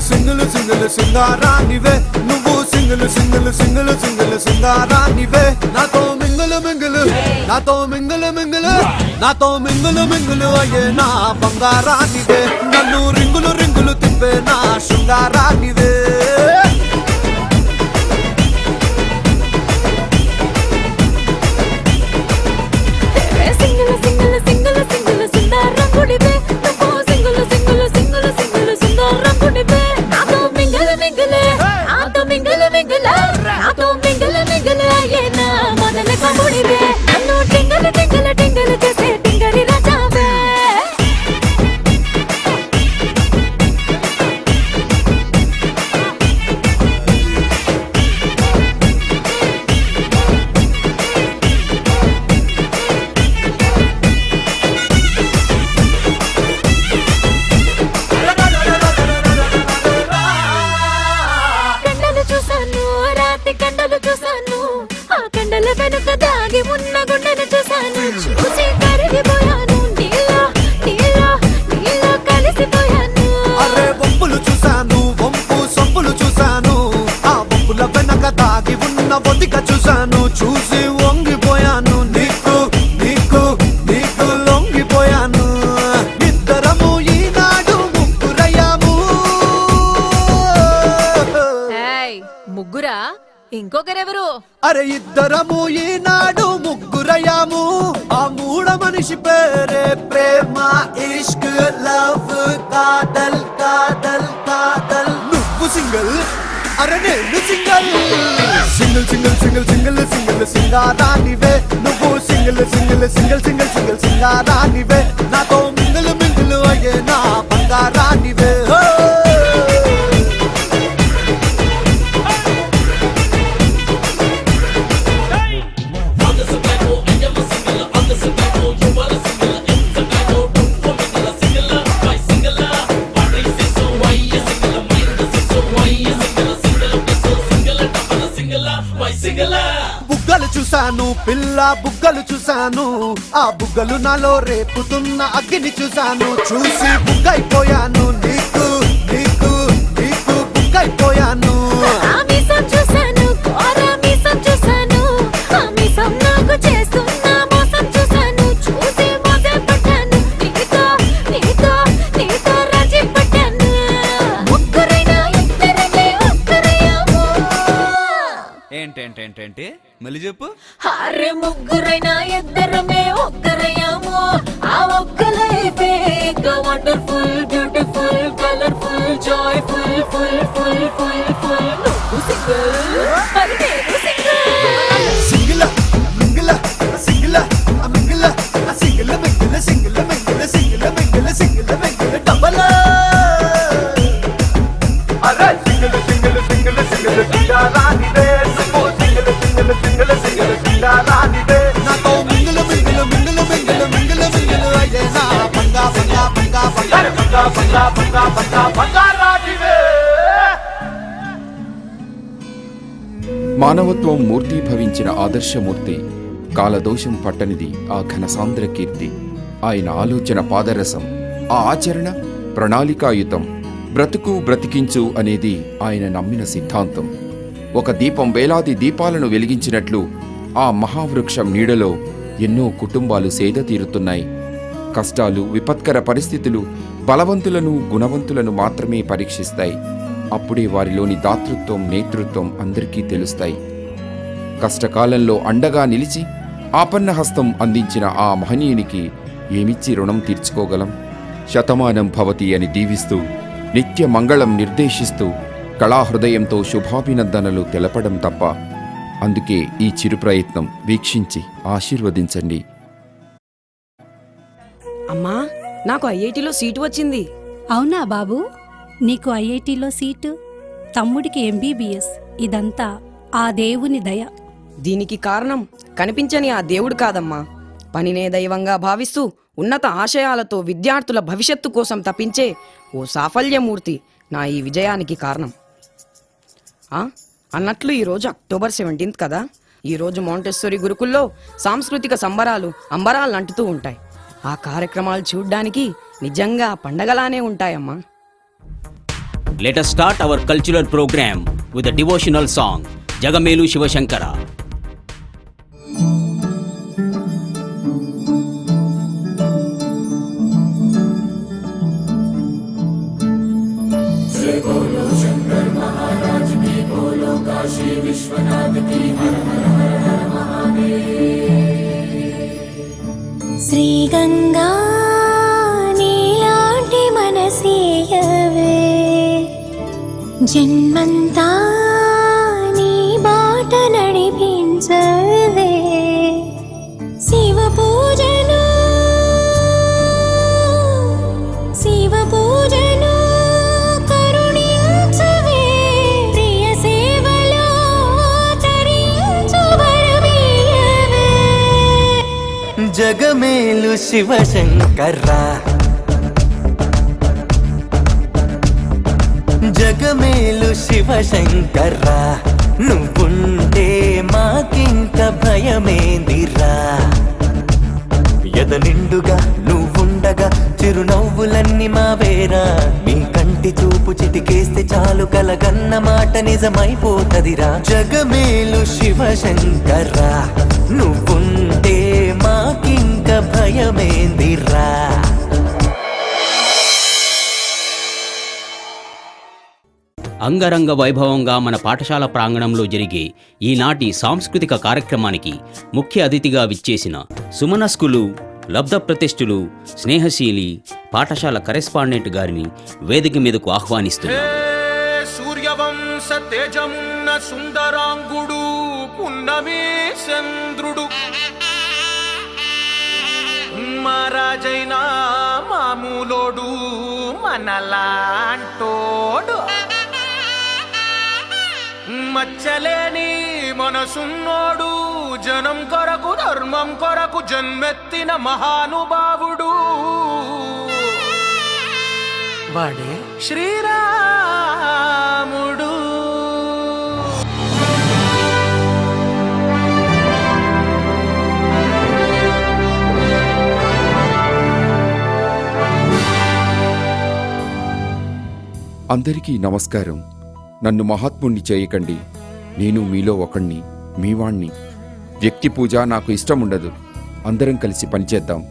సింగిల్ సింగిల్ సింగారానివే నువ్వు సింగిల్ సింగిల్ సింగిల్ సింగిల్ సింగారానివే నాతో మింగులు మింగులు నాతో మింగులు మింగులు నాతో మింగులు మింగులు అయ్యే నా బంగారానివే నన్ను రింగులు రింగులు తిప్పే నా శృంగారానివే
సింగిల్ సింగిల్ సింగిల్ సింగిల్ సుందరంగుడివే నువ్వు సింగిల్ సింగిల్ సింగిల్ సింగిల్ సుందరంగుడివే నాతో మింగిల్ మింగిల్ నాతో మింగిల్ మింగిల్ నాతో మింగిల్ మింగిల్ అయ్యే నా మొదల కముడివే నన్ను టింగల్ టింగల్ టింగల్ చేసే టింగరి రాజావే కండలు చూసాను రాతి కండలు చూసాను ఆ కండల వెనుక దాగి ఉన్న గుండెను చూసాను చూసి కరిగిపోయాను నీలో నీలో నీలో కలిసిపోయాను
అరే వంపులు చూశాను వంపు సొంపులు చూశాను ఆ వంపుల వెనక దాగి ఉన్న ఒదిక చూశాను చూసి వంగిపోయాను నీకు నీకు నీకు లొంగిపోయాను ఇద్దరము ఈనాడు ముగ్గురయ్యాము
ముగ్గురా ఇంకొకరెవరు
అరే ఇద్దరము ఈనాడు ముగ్గురయ్యాము ఆ మూడ మనిషి పేరే ప్రేమ ఇష్క్ లవ్ కాదల్ కాదల్ కాదల్ నువ్వు సింగిల్ అరే నేను single single single single single single సింగారానివే నువ్వు single single single single single సింగారానివే నాతో మింగిల్ మింగిల్ అయ్యే నా బంగారానివే బుగ్గలు చూశాను పిల్ల బుగ్గలు చూశాను ఆ బుగ్గలు నాలో రేపుతున్న అగ్గిని చూశాను చూసి బుగ్గైపోయాను నీకు నీకు నీకు బుగ్గైపోయాను
ఆ మీసం చూసాను కోరా మీసం చూసాను ఆ మీసం నాకు చేస్తున్న మోసం చూసాను చూసి మోసం పట్టాను నీతో నీతో నీతో రాజీ పట్టాను ముగ్గురైనా ఇద్దరమే ఒక్కరయ్యాము
ఏంటేంటేంటేంటి మళ్ళీ చెప్పు
అరే ముగ్గురైనా ఇద్దరమే ఒక్కరయ్యాము ఆ ఒక్క లైఫే wonderful beautiful colorful joyful full full full full నువ్వు సింగిల్ మరి నేను single
single mingle single mingle single mingle single mingle single mingle single mingle double అరే సింగిల్ సింగిల్ సింగిల్ సింగిల్ సింగారానివే సింగిల్ సింగిల్ సింగిల్ సింగిల్ సింగారానివే నాతో mingle mingle mingle mingle mingle mingle అయ్యే నా బంగా బంగా బంగా బంగా బంగా బంగా బంగా బంగా బంగారానివే
మానవత్వం మూర్తీభవించిన ఆదర్శమూర్తి కాలదోషం పట్టనిది ఆ ఘనసాంద్ర కీర్తి ఆయన ఆలోచన పాదరసం ఆ ఆచరణ ప్రణాళికాయుతం బ్రతుకు బ్రతికించు అనేది ఆయన నమ్మిన సిద్ధాంతం ఒక దీపం వేలాది దీపాలను వెలిగించినట్లు ఆ మహావృక్షం నీడలో ఎన్నో కుటుంబాలు సేద తీరుతున్నాయి కష్టాలు విపత్కర పరిస్థితులు బలవంతులను గుణవంతులను మాత్రమే పరీక్షిస్తాయి అప్పుడే వారిలోని దాతృత్వం నేతృత్వం అందరికీ తెలుస్తాయి కష్టకాలంలో అండగా నిలిచి ఆపన్నహస్తం అందించిన ఆ మహనీయునికి ఏమిచ్చి రుణం తీర్చుకోగలం శతమానం భవతి అని దీవిస్తూ నిత్య మంగళం నిర్దేశిస్తూ కళాహృదయంతో శుభాభినందనలు తెలపడం తప్ప అందుకే ఈ చిరు ప్రయత్నం వీక్షించి ఆశీర్వదించండి.
అమ్మా నాకు ఐఐటిలో సీటు వచ్చింది.
అవునా బాబు, నీకు ఐఐటిలో సీటు, తమ్ముడికి ఎంబీబీఎస్. ఇదంతా ఆ దేవుని దయ.
దీనికి కారణం కనిపించని ఆ దేవుడు కాదమ్మా, పనినే దైవంగా భావిస్తూ ఉన్నత ఆశయాలతో విద్యార్థుల భవిష్యత్తు కోసం తపించే ఓ సాఫల్యమూర్తి నా ఈ విజయానికి కారణం. అన్నట్లు ఈరోజు అక్టోబర్ 17 కదా. ఈరోజు మాంటెస్సోరీ గురుకుల్లో సాంస్కృతిక సంబరాలు అంబరాలంటుతూ ఉంటాయి. ఆ కార్యక్రమాలు చూడ్డానికి నిజంగా పండగలానే ఉంటాయమ్మా.
Let us start our cultural program with a devotional song, Jagamelu Shivashankara.
Shri Ganga నీలాంటి మనసీయవే, జన్మంతా నీ బాట నడిపించవే. శివ పూజను కరుణించవే, ప్రియ సేవలో తరించు బలమీయవే.
జగమేలు శివశంకరా, జగమేలు శివశంకరా, నువ్వుంటే మాకింక భయమేందిరా. ఎద నిండుగా నువ్వుండగా చిరునవ్వులన్నీ మావేరా. నీ కంటి చూపు చిటికేస్తే చాలు కలగన్న మాట నిజమైపోతదిరా. జగమేలు శివశంకరా, నువ్వుంటే మాకింక భయమేందిరా.
అంగరంగ వైభవంగా మన పాఠశాల ప్రాంగణంలో జరిగే ఈనాటి సాంస్కృతిక కార్యక్రమానికి ముఖ్య అతిథిగా విచ్చేసిన సుమనస్కులు, లబ్ధప్రతిష్ఠులు, స్నేహశీలి పాఠశాల కరెస్పాండెంట్ గారిని వేదిక మీదకు ఆహ్వానిస్తున్నారు.
సూర్యవంశ తేజమున్న సుందరాంగుడు పున్నమి చంద్రుడు, మహారాజైనా మామూలోడు మనలాంటోడు, మచ్చలేని మనసున్నోడు, జనం కొరకు ధర్మం కొరకు జన్మెత్తిన మహానుభావుడు వాడే శ్రీరాముడు.
అందరికీ నమస్కారం. నన్ను మహాత్ముణ్ణి చేయకండి. నేను మీలో ఒకణ్ణి, మీవాణ్ణి. వ్యక్తి పూజ నాకు ఇష్టముండదు. అందరం కలిసి పనిచేద్దాం.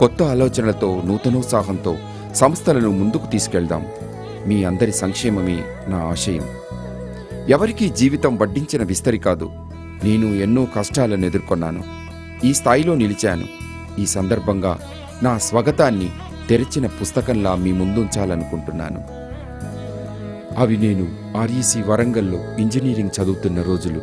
కొత్త ఆలోచనలతో, నూతనోత్సాహంతో సంస్థలను ముందుకు తీసుకెళ్దాం. మీ అందరి సంక్షేమమే నా ఆశయం. ఎవరికీ జీవితం వడ్డించిన విస్తరి కాదు. నేను ఎన్నో కష్టాలను ఎదుర్కొన్నాను. ఈ స్థాయిలో నిలిచాను. ఈ సందర్భంగా నా స్వాగతాన్ని తెరిచిన పుస్తకంలా మీ ముందుంచాలనుకుంటున్నాను. అవి నేను ఆర్ఈసీ వరంగల్లో ఇంజనీరింగ్ చదువుతున్న రోజులు.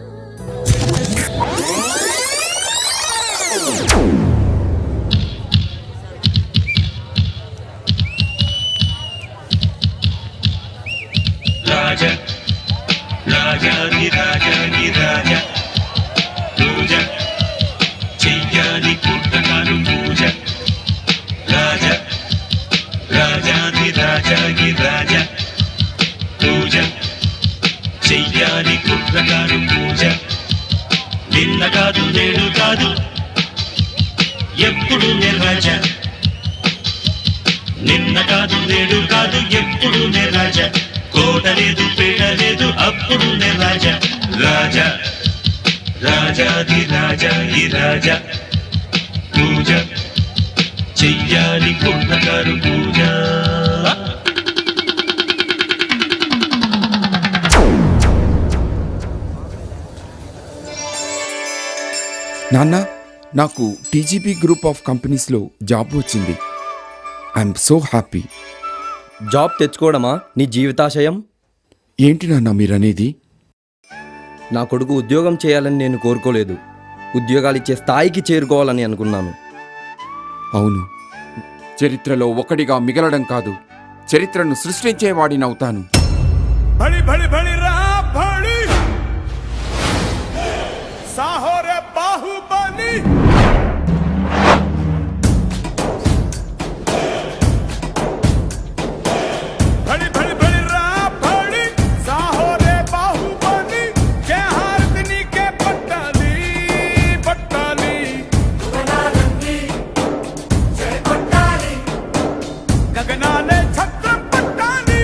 రాజ రాజాది రాజ పూజ చెయ్యాలి పుట్టకాలు పూజ. రాజ రాజాది రాజ పూజ చెయ్యాలి పుట్టకాలు పూజ. నిన్న కాదు నేడు కాదు ఎప్పుడు రాజ, నిన్న కాదు నేడు కాదు ఎప్పుడు రాజ. కోట లేదు పేట లేదు అప్పుడు రాజ. రాజ రాజాది రాజ పూజ చెయ్యాలి పుట్టకాలు పూజ.
నాన్న, నాకు టీజీపీ గ్రూప్ ఆఫ్ కంపెనీస్లో జాబ్ వచ్చింది. I'm so happy.
జాబ్ తెచ్చుకోవడమా నీ జీవితాశయం?
ఏంటి నాన్న మీరనేది?
నా కొడుకు ఉద్యోగం చేయాలని నేను కోరుకోలేదు. ఉద్యోగాలు ఇచ్చే స్థాయికి చేరుకోవాలని అనుకున్నాను.
అవును, చరిత్రలో ఒకడిగా మిగలడం కాదు, చరిత్రను సృష్టించేవాడినవుతాను.
భళి భళి భళి రా భళి సాహోరే బాహుబలి. భళి భళి భళి రా భళి సాహోరే బాహుబలి. జయ హారతిని కే పట్టాలి పట్టాలి. గగనానే ఛత్రం పట్టాలి.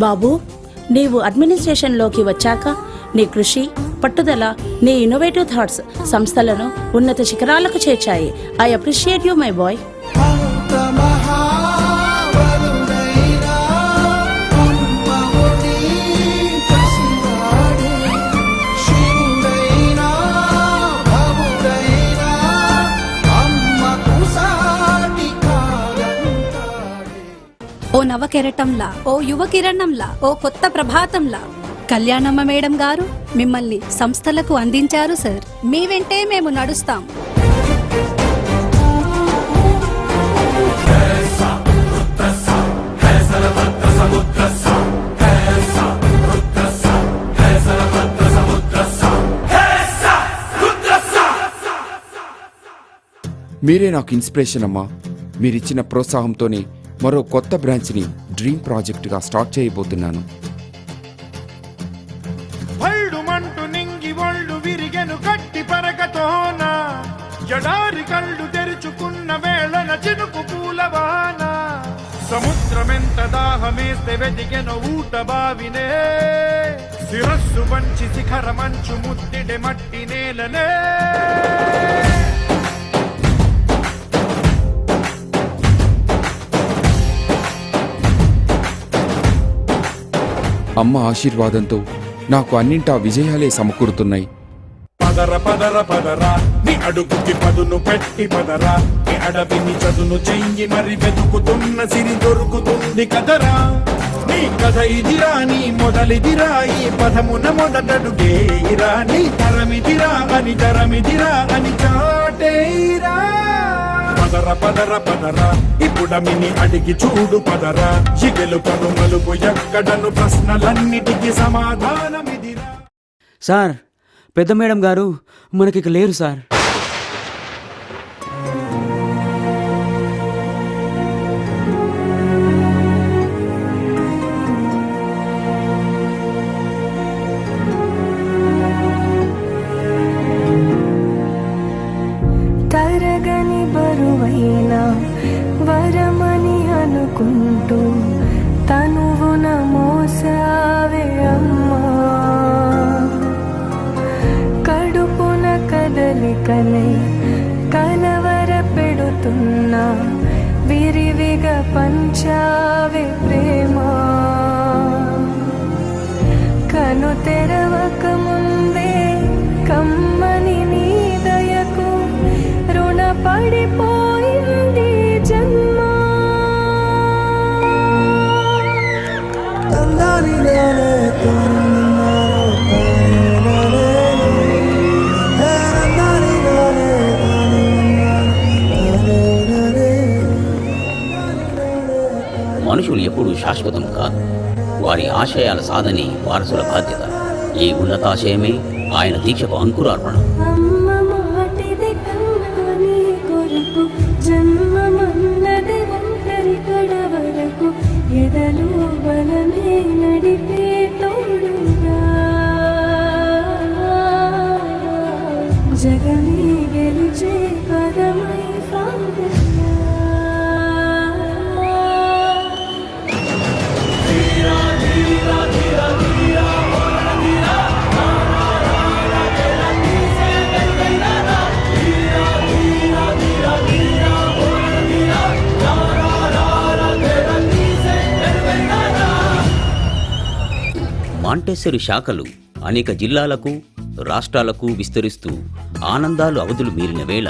బాబు, నీవు అడ్మినిస్ట్రేషన్లోకి వచ్చాక నీ కృషి, పట్టుదల, నీ ఇన్నోవేటివ్ థాట్స్ సంస్థలను ఉన్నత శిఖరాలకు చేర్చాయి. I appreciate you my boy.
ఓ నవకెరటంలా, ఓ యువ కిరణంలా, ఓ కొత్త ప్రభాతంలా కళ్యాణమ్మ మేడం గారు మిమ్మల్ని సంస్థలకు అందించారు సార్. మీ వెంటే మేము నడుస్తాం.
మీరే నాకు ఇన్స్పిరేషన్ అమ్మా. మీరిచ్చిన ప్రోత్సాహంతోనే మరో కొత్త బ్రాంచ్ని డ్రీమ్ ప్రాజెక్టుగా స్టార్ట్ చేయబోతున్నాను.
మంటు నింగి ఒళ్ళు విరిగెను గట్టి పరకతోన జడారి కళ్ళు తెరుచుకున్న వేళన చినుకు పూలవాన సముద్రమెంత దాహమేస్తే వెతికెను ఊట బావినే శిరస్సు వంచి శిఖర మంచు ముద్దిడె మట్టి నేలనే
అమ్మ ఆశీర్వాదంతో నాకు అన్నింటా విజయాలే సమకూరుతున్నాయి.
పదర పదర పదరా నీ అడుగుకి పదును పెట్టి పదరా నీ అడవిని చదును చెయ్యి మరి వెతుకుతున్న సిరి దొరుకుతుంది కదరా. నీ కథ ఇదిరా, నీ మొదలిదిరా, ఈ పదమున మొదటడుగేరా, నీ తరమిదిరా అని తరమిదిరా అని చాటేరా. పదర పదర పదరా ఇప్పుడమిని అడిగి చూడు పదరా, చిగెలు పను మలుపు ఎక్కడను ప్రశ్నలన్నిటికీ సమాధానమిదిరా.
సార్, పెద్ద మేడం గారు మనకి ఇక లేరు సార్.
తరగని బరువైన వరమని అనుకుంటూ తనువున మోసావే అమ్మా, కడుపున కదలికలై కలవర పెడుతున్నా విరివిగా పంచావే ప్రేమ. కను తెరవక ముందే కమ్మని నీ దయకు రుణపడిపోయింది జన్మ.
మనుషులు ఎప్పుడూ శాశ్వతం కాదు. వారి ఆశయాల సాధనే వారసుల బాధ్యత. ఈ ఉన్నతాశయమే ఆయన దీక్షకు అంకురార్పణ.
అమ్మ మాటిది కన్నా నీ కొరకు జన్మమన్నది ఒంటరి కడ వరకు ఎదలు బలమే నడిపే తోడుగా జగమే గెలిచే పదమై సాగగా.
మాంటెస్సరీ శాఖలు అనేక జిల్లాలకు, రాష్ట్రాలకు విస్తరిస్తూ ఆనందాలు అవధులు మీరిన వేళ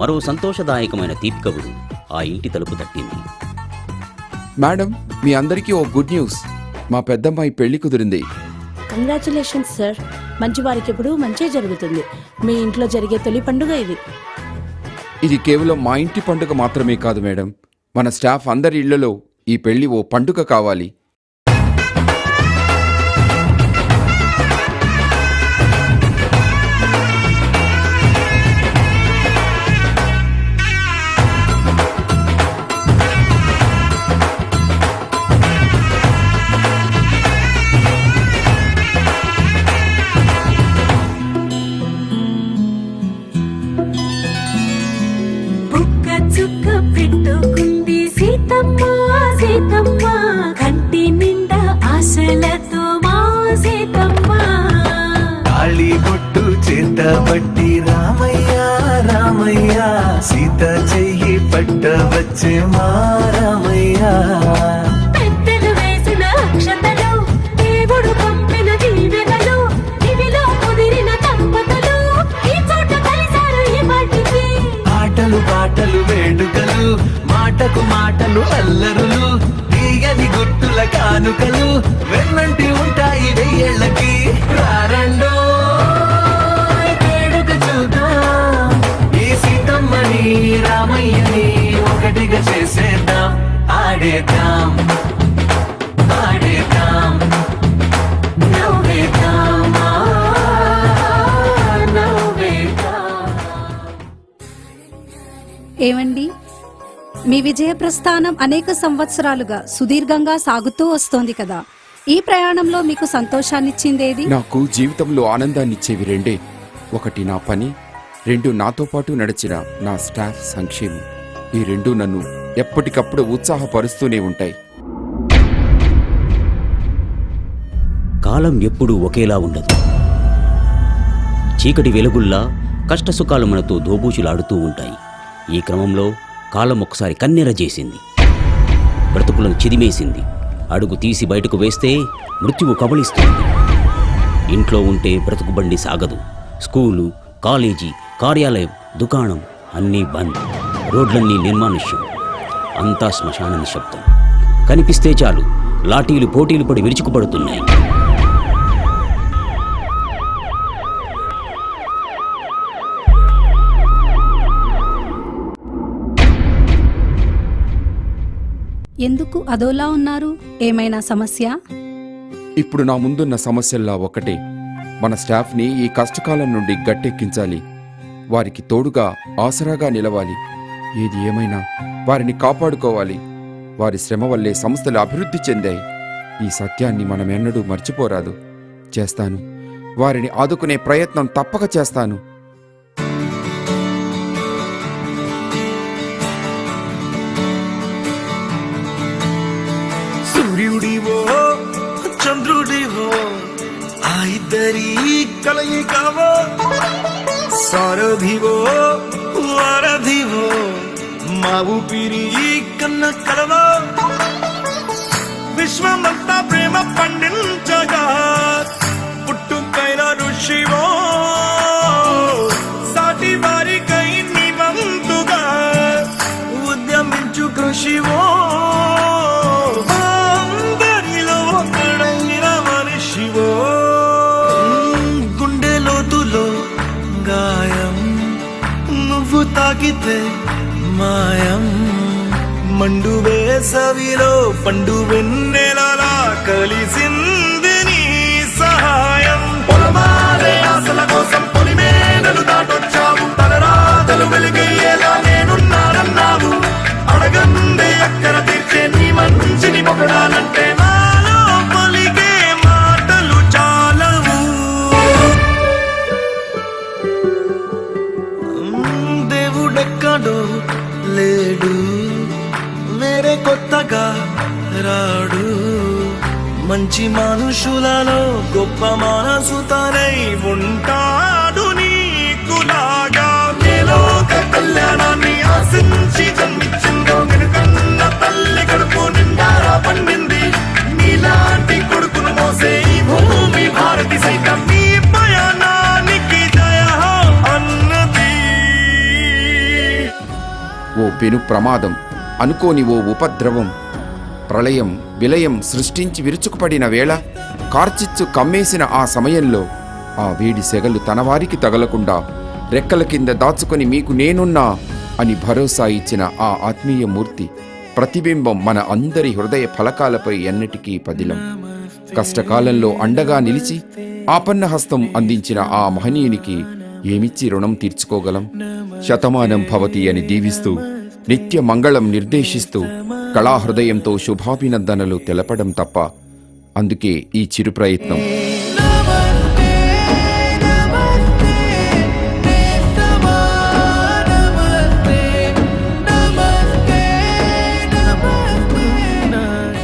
మరో సంతోషదాయకమైన తీపికబురు ఆ ఇంటి తలుపు తట్టింది.
మేడం, మీ అందరికీ ఓ గుడ్ న్యూస్. మా పెద్దమ్మాయి పెళ్లి కుదిరింది.
Congratulations sir. మంచి వారికి ఎప్పుడు మంచి జరుగుతుంది. మీ ఇంట్లో జరిగే తొలి పండుగ ఇది.
ఇది కేవలం మా ఇంటి పండుగ మాత్రమే కాదు మేడం, మన స్టాఫ్ అందరి ఇళ్లలో ఈ పెళ్లి ఓ పండుగ కావాలి.
చుక్క పెట్టుకుంది సీతమ్మ, సీతమ్మ కంటి నిండా ఆశ
పట్టబట్టి రామయ్య రామయ్య సీత చెయ్యి పట్టవచ్చే మా రామయ్య
పెద్దలు వేసిన అక్షతలు దేవుడు పంపిన దీవెనలు ఇవిలో కుదిరిన దంపతులు ఈ చోట కలిసారు ఈ పాటికి
ఆటలు పాటలు వేడుకలు మాటకు మాటలు అల్లరులు తీయని గుర్తుల కానుకలు వెన్నంటి ఉంటాయి వెయ్యేళ్ళకి రారండో వేడుక చూద్దాం ఈ సీతమ్మని రామయ్యని ఒకటిగా చేసేద్దాం ఆడేద్దాం ఆడేద్దాం నవ్వేద్దాం నవ్వేద్దాం.
ఏమండి, మీ విజయ ప్రస్థానం అనేక సంవత్సరాలుగా సుదీర్ఘంగా సాగుతూ వస్తోంది కదా. ఈ ప్రయాణంలో మీకు సంతోషాన్నిచ్చిందేది?
నాకు జీవితంలో ఆనందాన్నిచ్చేవి రెండే. ఒకటి నా పని, రెండు నాతో పాటు నడిచిన నా స్టాఫ్ సంక్షేమం. ఈ రెండు నన్ను ఎప్పటికప్పుడు ఉత్సాహపరుస్తూనే ఉంటాయి.
కాలం ఎప్పుడూ ఒకేలా ఉండదు. చీకటి వెలుగుల్లా కష్టసుఖాలు మనతో దోబూచులాడుతూ ఉంటాయి. ఈ క్రమంలో కాలం ఒకసారి కన్నెర చేసింది, బ్రతుకులను చిదిమేసింది. అడుగు తీసి బయటకు వేస్తే మృత్యువు కబళిస్తుంది. ఇంట్లో ఉంటే బ్రతుకు బండి సాగదు. స్కూలు, కాలేజీ, కార్యాలయం, దుకాణం అన్నీ బంద్. రోడ్లన్నీ నిర్మానుష్యం. అంతా శ్మశాన నిశ్శబ్దం. కనిపిస్తే చాలు లాఠీలు పోటీలు పడి విరుచుకుపడుతున్నాయి.
ఎందుకు అదోలా ఉన్నారు? ఏమైనా సమస్య?
ఇప్పుడు నా ముందున్న సమస్యల్లా ఒకటే. మన స్టాఫ్ని ఈ కష్టకాలం నుండి గట్టెక్కించాలి. వారికి తోడుగా ఆసరాగా నిలవాలి. ఏది ఏమైనా వారిని కాపాడుకోవాలి. వారి శ్రమ వల్లే సంస్థలు అభివృద్ధి చెందాయి. ఈ సత్యాన్ని మనం ఎన్నడూ మర్చిపోరాదు. చేస్తాను. వారిని ఆదుకునే ప్రయత్నం తప్పక చేస్తాను.
సూర్యుడివో చంద్రుడివో ఆ ఇద్దరి కలయికవో సారథివో వారధివో మా ఊపిరి కన్న కలవో విశ్వమంతా ప్రేమ పండించగా పుట్టుకైన ఋషివో సాటి వారికై నివంతుగా ఉద్యమించు కృషివో అందరిలో ఒకడైన మనిషివో గుండె లోతులో గాయం నువ్వు తాకితే మాయం మండు వేసవిలో పండు వెన్నెలలా కలిసింది నీ సహాయం పొలమారే ఆశల కోసం పొలిమేనలు దాటొచ్చావు తలరాతలు వెలుగయ్యేలా నేనున్నానన్నావు అడగందే అక్కర తీర్చే నీ మంచిని పొగడాలంటే నాలో పలికే మాటలు చాలవు దేవుడెక్కడో లేడు వేరే కొత్తగా రాడు మంచి మనుషులలో గొప్ప మనసు తనై ఉంటాడు నీకులాగా లోక కళ్యాణాన్ని ఆశించి జన్మించిందో వెనుకన్న తల్లి కడుపు నిండారా పండింది నీలాంటి కొడుకును మోసే ఈ భూమి భారతి సైతం నీ పయనానికి జయ అన్నది.
ఓ పెను ప్రమాదం, అనుకోని ఓ ఉపద్రవం, ప్రళయం విలయం సృష్టించి విరుచుకుపడిన వేళ, కార్చిచ్చు కమ్మేసిన ఆ సమయంలో ఆ వేడి సెగలు తనవారికి తగలకుండా రెక్కల కింద దాచుకొని మీకు నేనున్నా అని భరోసా ఇచ్చిన ఆ ఆత్మీయ మూర్తి ప్రతిబింబం మన అందరి హృదయ ఫలకాలపై ఎన్నటికీ పదిలం. కష్టకాలంలో అండగా నిలిచి ఆపన్నహస్తం అందించిన ఆ మహనీయునికి ఏమిచ్చి రుణం తీర్చుకోగలం? శతమానం భవతి అని దీవిస్తూ నిత్య మంగళం నిర్దేశిస్తూ కళాహృదయంతో శుభాభినందనలు తెలపడం తప్ప. అందుకే ఈ చిరు ప్రయత్నం.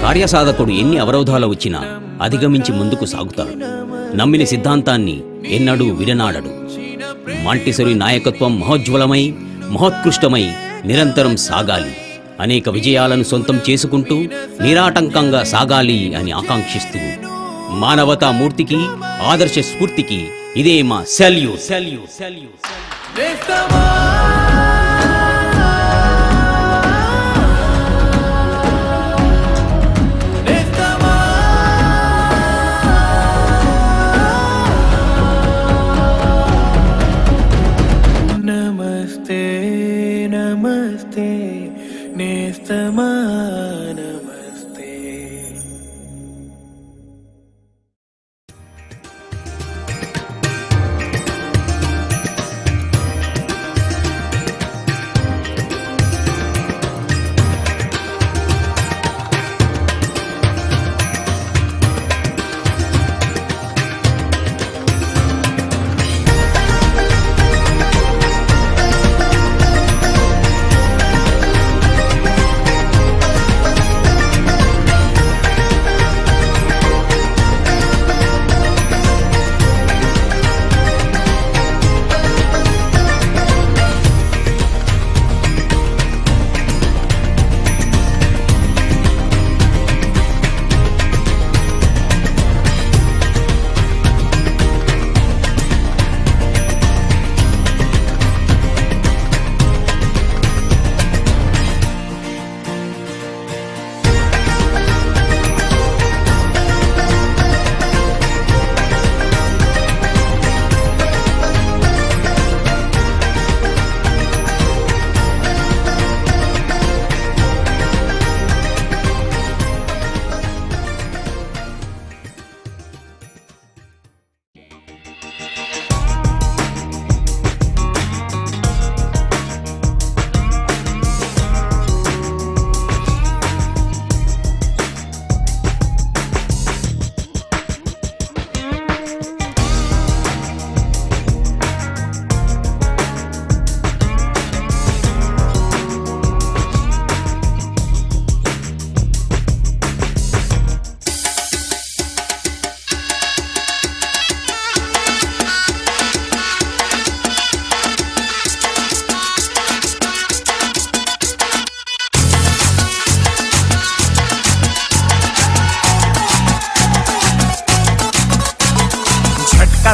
కార్యసాధకుడు ఎన్ని అవరోధాలు వచ్చినా అధిగమించి ముందుకు సాగుతాడు. నమ్మిన సిద్ధాంతాన్ని ఎన్నడూ విడనాడడు. మాంటిసరీ నాయకత్వం మహోజ్వలమై మహోత్కృష్టమై నిరంతరం సాగాలి, అనేక విజయాలను సొంతం చేసుకుంటూ నిరాటంకంగా సాగాలి అని ఆకాంక్షిస్తూ మానవతా మూర్తికి ఆదర్శ స్ఫూర్తికి ఇదే మా సెల్యూట్.
నమస్తే నమస్తే నేస్తమా నమస్తే.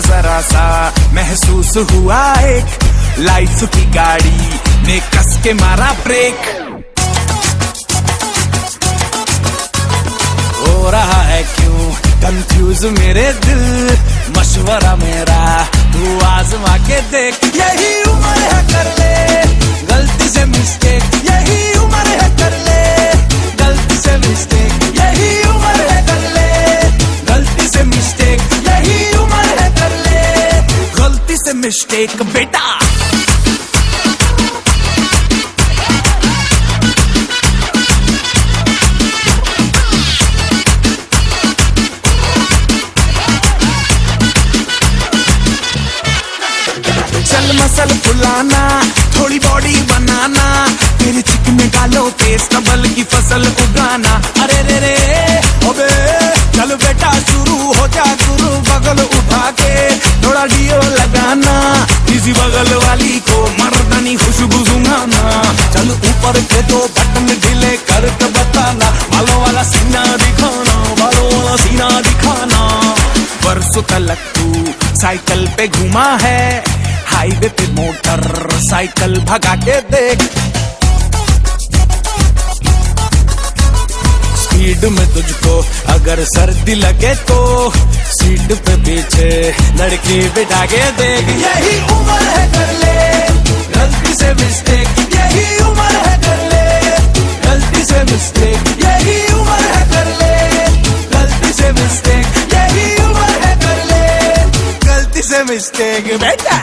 जरा सा महसूस हुआ एक लाइफ की गाड़ी ने कस के मारा ब्रेक. हो रहा है क्यों कंफ्यूज मेरे दिल, मशवरा मेरा तू आजमा के देख. यही उम्र है कर ले गलती से मिस्टेक, यही उम्र है कर ले गलती से मिस्टेक, यही उम्र है कर ले गलती से मिस्टेक, यही उम्र है कर ले गलती से मिस्टेक बेटा. चल मसल फुलाना थोड़ी बॉडी बनाना, तेरे चिकने गालों पे स्टबल की फसल उगाना. अरे रे रे अबे चल बेटा शुरू हो जा गुरु, बगल उठा के थोड़ा डियो लगाना, किसी बगल वाली को मर्दानी खुशबू सुंघाना. चल ऊपर के दो बटन ढीले करके बताना, बालों वाला सीना दिखाना, बालों वाला सीना दिखाना. बरसों तलक तू साइकिल पे घुमा है, हाईवे पे मोटर साइकिल भगा के देख. स्पीड में तुझको अगर सर्दी लगे तो सीट पे पीछे लड़की बिठा के देख. यही उम्र है कर ले गलती से मिस्टेक, यही उम्र है कर ले गलती से मिस्टेक, यही उम्र है कर ले गलती से मिस्टेक, यही उम्र है कर ले गलती से मिस्टेक बेटा.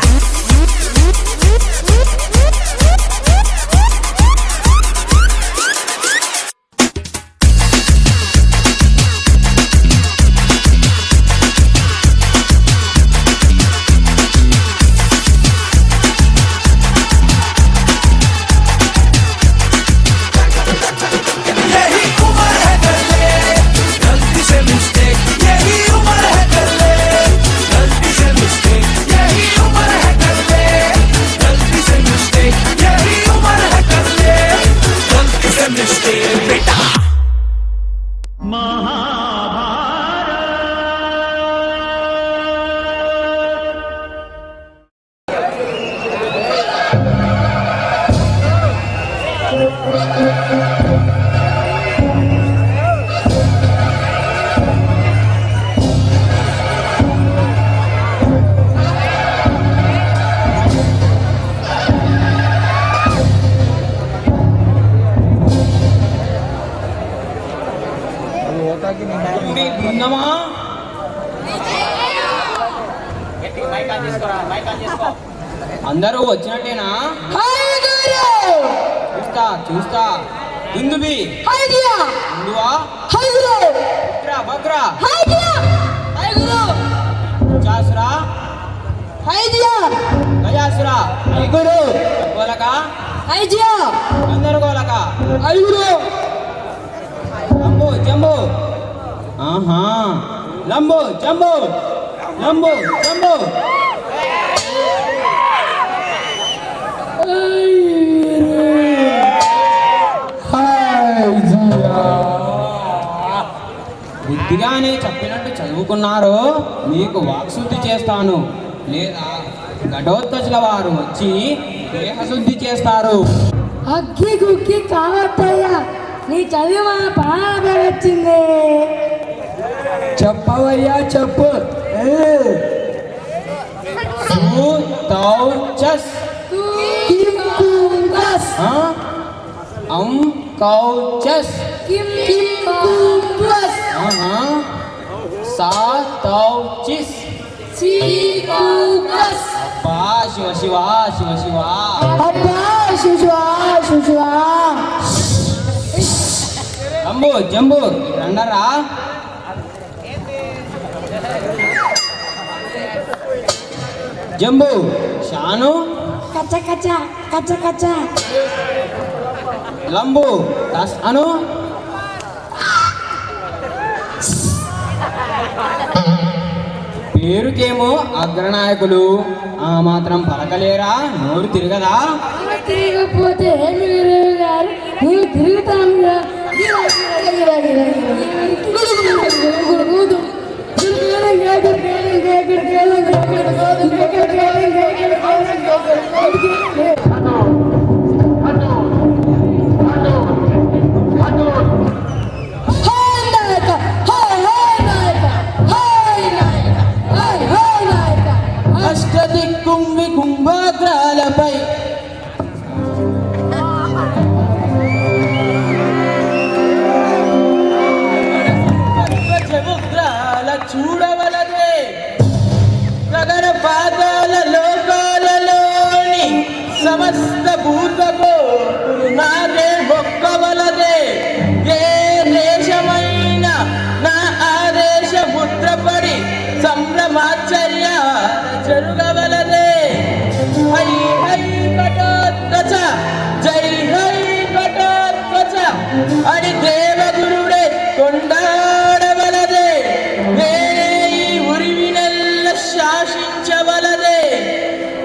यही उम्र है
అందరూ వచ్చినట్టేనా? చూస్తా చూస్తా. దుందుబి దుందువా బక్రా బక్రా చాసురా గజాసురా ఐగురు గోలక గందరగోళక లంబు జంబు ఆహా లంబు జంబు లంబు జంబు బుద్ధిగానే చెప్పినట్టు చదువుకున్నారో మీకు వాక్శుద్ధి చేస్తాను, లేదా ఘటోత్కచుల వారు వచ్చి దేహశుద్ధి చేస్తారు.
అగ్గి గుగ్గి కావద్దయ్యా, నీ చదివి మన ప్రాణాలపై వచ్చింది.
చెప్పవయ్యా చెప్పు. కౌచస్ సాతౌచిస్ అబ్బా శివ శివ శివ శివ
అబ్బా శిశువా శిశువా.
జంబు జంబు రండరా. జంబు షాను
కచ్చ కచ్చ కచ్చ కచ్చ.
లంబు దస్ అను. పేరుకేమో అగ్రనాయకులు, ఆ మాత్రం పలకలేరా? నోరు తిరగదా?
తిరగకపోతే ఏమి గారు నేను తిరుగుతాను.
అష్టదిక్కుంభి కుంభాగ్రాలపై చూడవలదే. గగన పాతాల లోకాలలోని సమస్త భూతకోటులు నాకే మొక్కవలదే. ఏ దేశమైన నా ఆదేశ ముద్రపడి సంభ్రమాచర్య జరుగవలదే. హై హై కటోత్కచ జై హై కటోత్కచ అని దేవగురుడే కొండాడవలదే. నేనే ఈ ఉరివినెల్ల శాసించవలదే.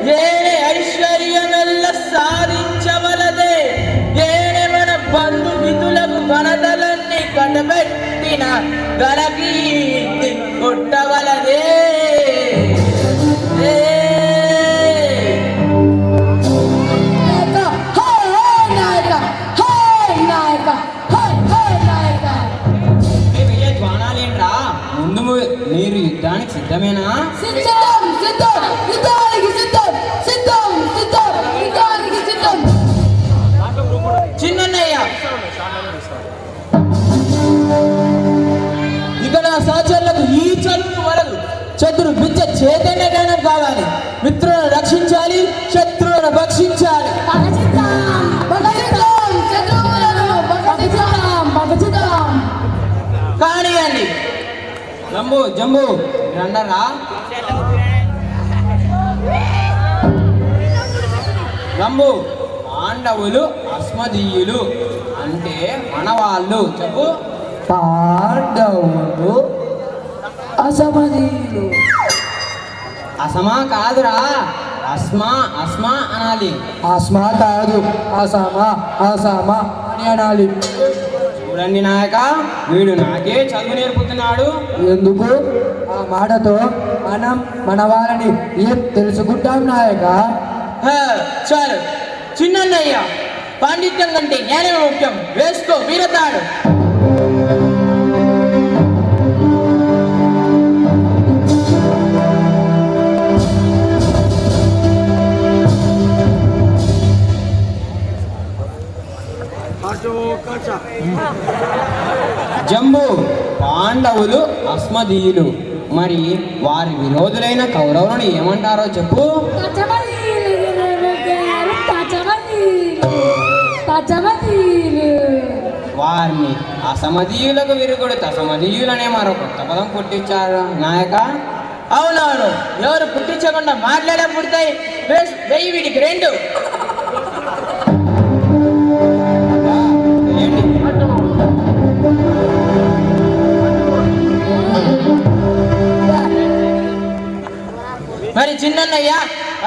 నేనే ఐశ్వర్యమెల్ల సాధించవలదే. నేనే మన బంధుమితులకు ఘనతలన్నీ కటబెట్టిన గలకీర్తి కొట్టవలదే. జ్వానాలేంట్రా, ముందు మీరు యుద్ధానికి సిద్ధమేనా?
సిద్ధం సిద్ధం యుద్ధానికి సిద్ధం సిద్ధం సిద్ధం యుద్ధానికి సిద్ధం.
చిన్నయ్య ఇక నా సహచరులకు ఈ చదువు వరకు శత్రు బిచ్చ చైతన్య జ్ఞానం కావాలి. మిత్రులను రక్షించాలి, శత్రువులను భక్షించాలి. కానియండి. జంబు జంబు రండరా. జంబు పాండవులు అస్మదీయులు అంటే మనవాళ్ళు. చెప్పు.
పాండవులు అసమదీయులు.
అసమా కాదురా, అస్మా అస్మా అనాలి.
అస్మా కాదు, అసమా అసమా అని అనాలి.
చూడండి నాయక, వీడు నాకే చదువు నేర్పుతున్నాడు.
ఎందుకు? ఆ మాటతో మనం మన వాళ్ళని ఏం తెలుసుకుంటాం నాయక?
చాలు చిన్నయ్య, పాండిత్యం కంటే జ్ఞానమే ముఖ్యం. వేసుకో వీరతాడు. జంబు పాండవులు అస్మదీయులు, మరి వారి విరోధులైన కౌరవులను ఏమంటారో చెప్పు.
కచమదీయులు వారిని అసమధీయులకు విరుగుడు తసమధీయులనే మరో కొత్త పదం పుట్టించారు నాయక. అవునవును, ఎవరు పుట్టించకుండా మాట్లాడే పుడతాయి. వెయ్యి వీటికి 2. మరి చిన్నయ్య,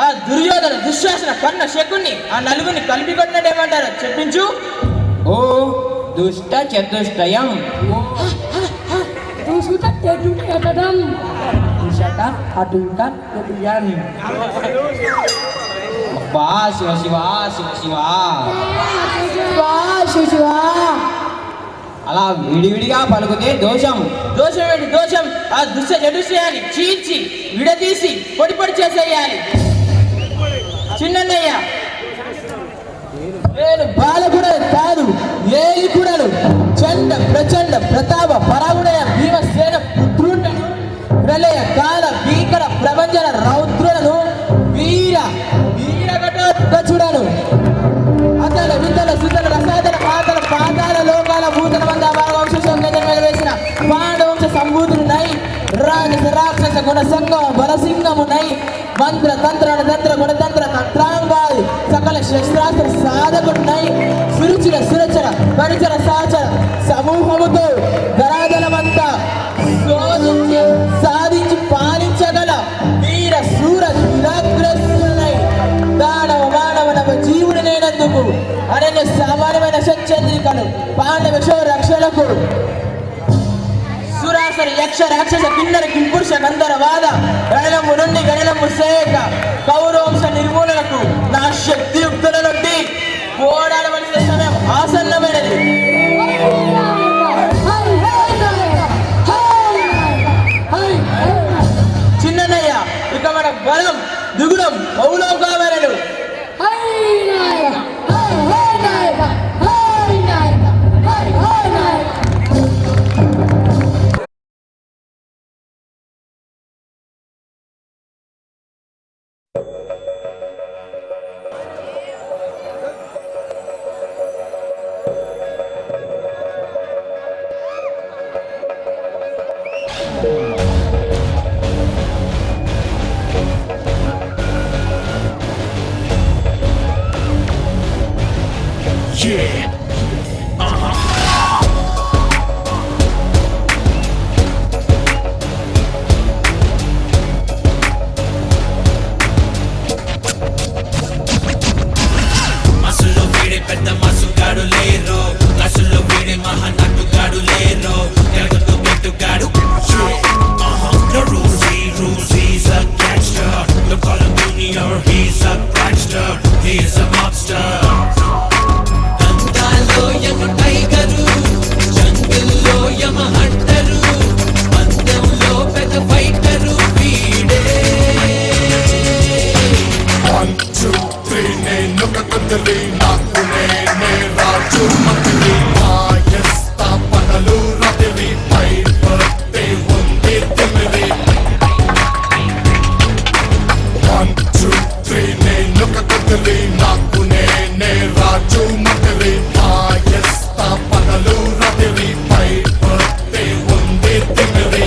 ఆ దుర్యోధన దుశ్శాసన కర్ణ శకుని ఆ నలుగురిని కలిపి కొట్టినట్టు ఏమంటారు చెప్పించు. ఓ దుష్ట చతుష్టయం, అబ్బా శివ శివ శివ శివ అలా విడివిడిగా పలుకుతే దోషం. దోషం ఏంటి దోషం? ఆ దుష్ట చతుష్టయాన్ని చీల్చి విడదీసి పొడి పొడి చేసేయాలి. చిన్నయ్య, నేను బాలకుడలు కాదు, ఏలికుడలు, చండ ప్రచండ ప్రతాప పరాగుడయ భీమసేన పుత్రుడను, ప్రళయ కాల భీకర ప్రపంచన రౌద్రులను, వీర వీరగటుడను, అతల వితల సుతల రసాతల పాతల పాతాల లోకాల భూతల మంద వంశం వేసిన పాండవంశ సంభూతుడునై, రాజస రాక్షస గుణ సంగమ బలసింగమునై, మంత్ర తంత్ర తంత్ర గుణతంత్ర తంత్రాంగాది సకల శస్త్రాస్త్ర సాధకుడునై, సురుచిర సురచర పరిచర సాచర సమూహముతో ధరాదలమంతా శోధించి సాధించి పాలించగల వీర సూర విరాగ్రస్తులై, దానవ మానవ నవ జీవుడు నేనందుకు అనన్య సామాన్యమైన సత్యంద్రికలు పాండవ రక్షణకు సురాసర యక్ష రాక్షస కిన్నర కింపురుష గంధర వాద గణనము నుండి గణనము సేక కౌరవంశ నిర్మూలనకు నా శక్తియుక్తుల నుండి పోరాడవలసిన సమయం ఆసన్నమైనది. చిన్నయ్య, ఇక మన బలం దిగుడం బహుళం కావాలను.
అసలు వీడి పెద్ద మసుగాడు లేరు, అసలు వీడి మహానటుగాడు లేరు, ఎగటు పెట్టుగాడు. The rules, he's a gangster. The call him Junior, he's a prankster. He's a mobster. అందాలో యమ టైగరు, జంగిల్లో యమ హంటరు, పందెంలో పెద్ద ఫైటరు వీడే. 1, 2, 3 నేను కక్కలి నాకు నేనే రాజు మంత్రి మాయస్తా పగలు రాత్రి పైపతే ఉంది తిమిరి. 1, 2, 3 నేను కక్కలి నాకు నేనే రాజు మంత్రి మాయస్తా పగలు రాత్రి పైపతే ఉంది తిమిరి.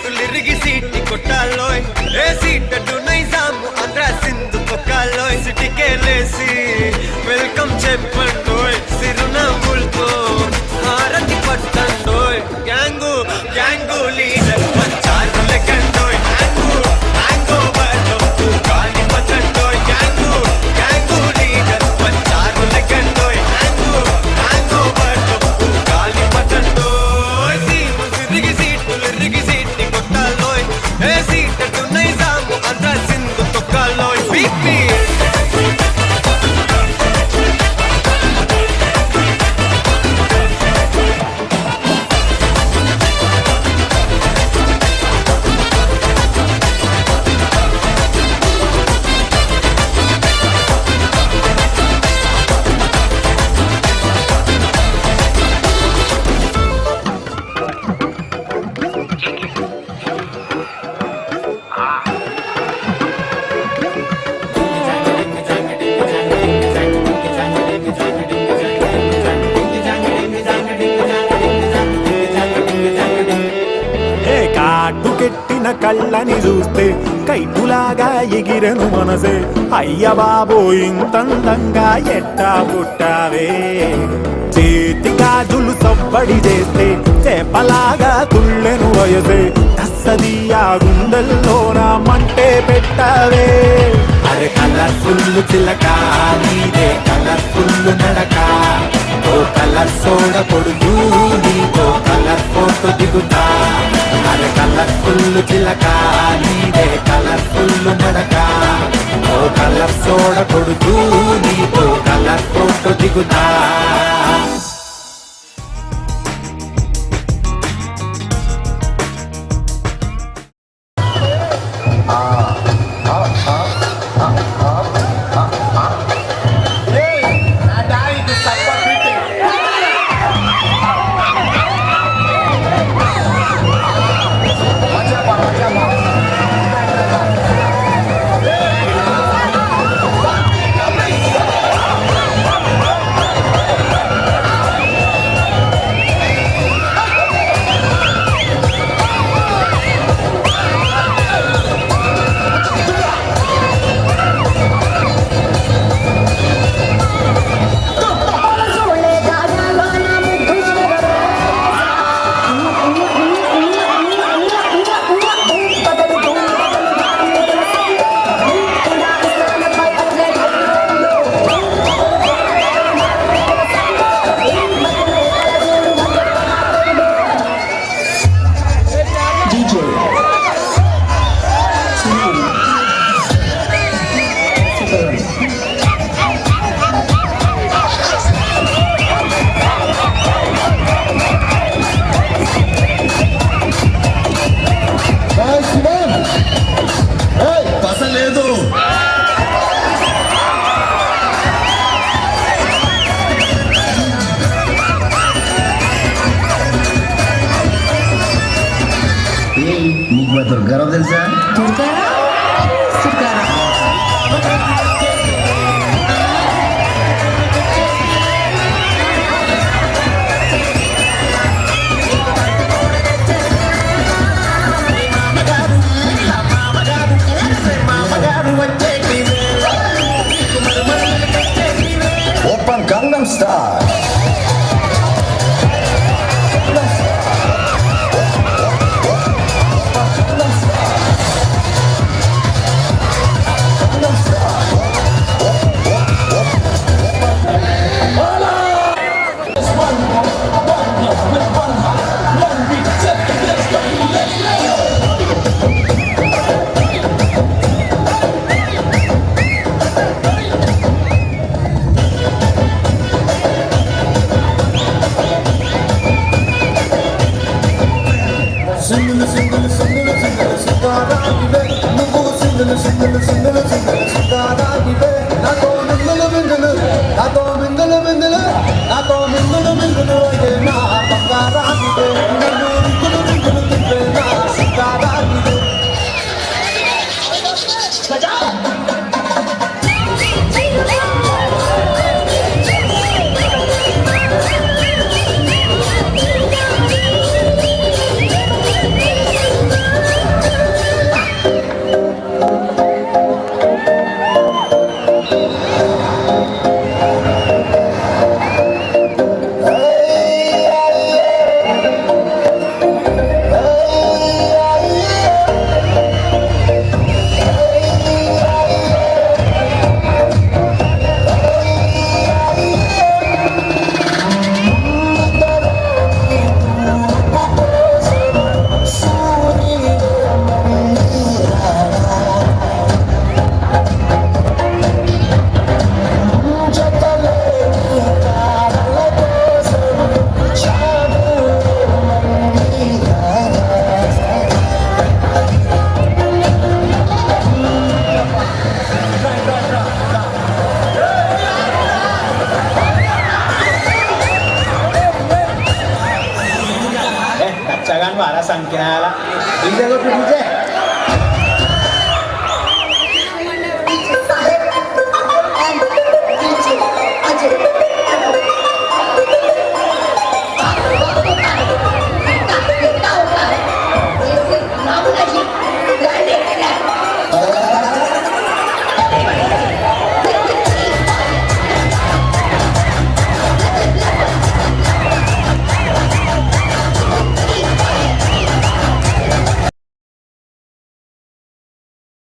సిరిగి సీటి కొట్టాలోయ్, ఏ సీటడు నైజాము ఆంధ్ర సింధు పొక్కాలోయ్, సిటికేలేసి వెల్కమ్ చెప్పండోయ్, సిరునవ్వులతో హారతి పట్టండోయ్. గ్యాంగు గ్యాంగు లీడర్ పంచారు లెక్కండోయ్, హ్యాంగు హ్యాంగ్ ఓవర్లో గాలి పట్టండోయ్. గ్యాంగు గ్యాంగు లీడర్ పంచారు లెక్కండోయ్, హ్యాంగు హ్యాంగ్ ఓవర్లో గాలి పట్టండోయ్. సిరిగి సీటి కొట్టాలోయ్, ఏ సీటడు నైజాము ఆంధ్ర సింధు తొక్కాలోయ్. బీపీ
ఆయన కళ్ళని చూస్తే కైపులాగా ఎగిరెను మనసే. అయ్య బాబో ఇంతందంగా ఎట్టా పుట్టావే. చేతి గాజులు సవ్వడి చేస్తే చేపలాగా తుళ్ళెను వయసే. తస్సదియా గుండెల్లోన మంటే పెట్టావే. అరే కలర్ఫుల్ చిలక నీదే కలర్ఫుల్ నడక. ఓ కలర్ సోడ పొడుగు నీతో కలర్ ఫోటో దిగుతా. అరే కలర్ఫుల్ చిలక నీదే కలర్ఫుల్ నడక. ఓ కలర్ సోడ పొడుగు నీతో కలర్ ఫోటో దిగుతా.
నీకు దుర్గారావు తెలుసా?
ఓపెన్ గంగం star. Single single single single సుతారాగివే. నువ్వు సింగిల్ సింగిల్ సింగిల్ సింగిల్ సుతారాగివే. నాతో మింగులు మింగులు నాతో మింగులు మింగులు నాతో మింగులు మింగులు అయ్యే నా బంగారాగివే. నన్ను మింగులు మింగులు తిప్పే నా సుతారాగివే.
Jangan marah sang kira. Ini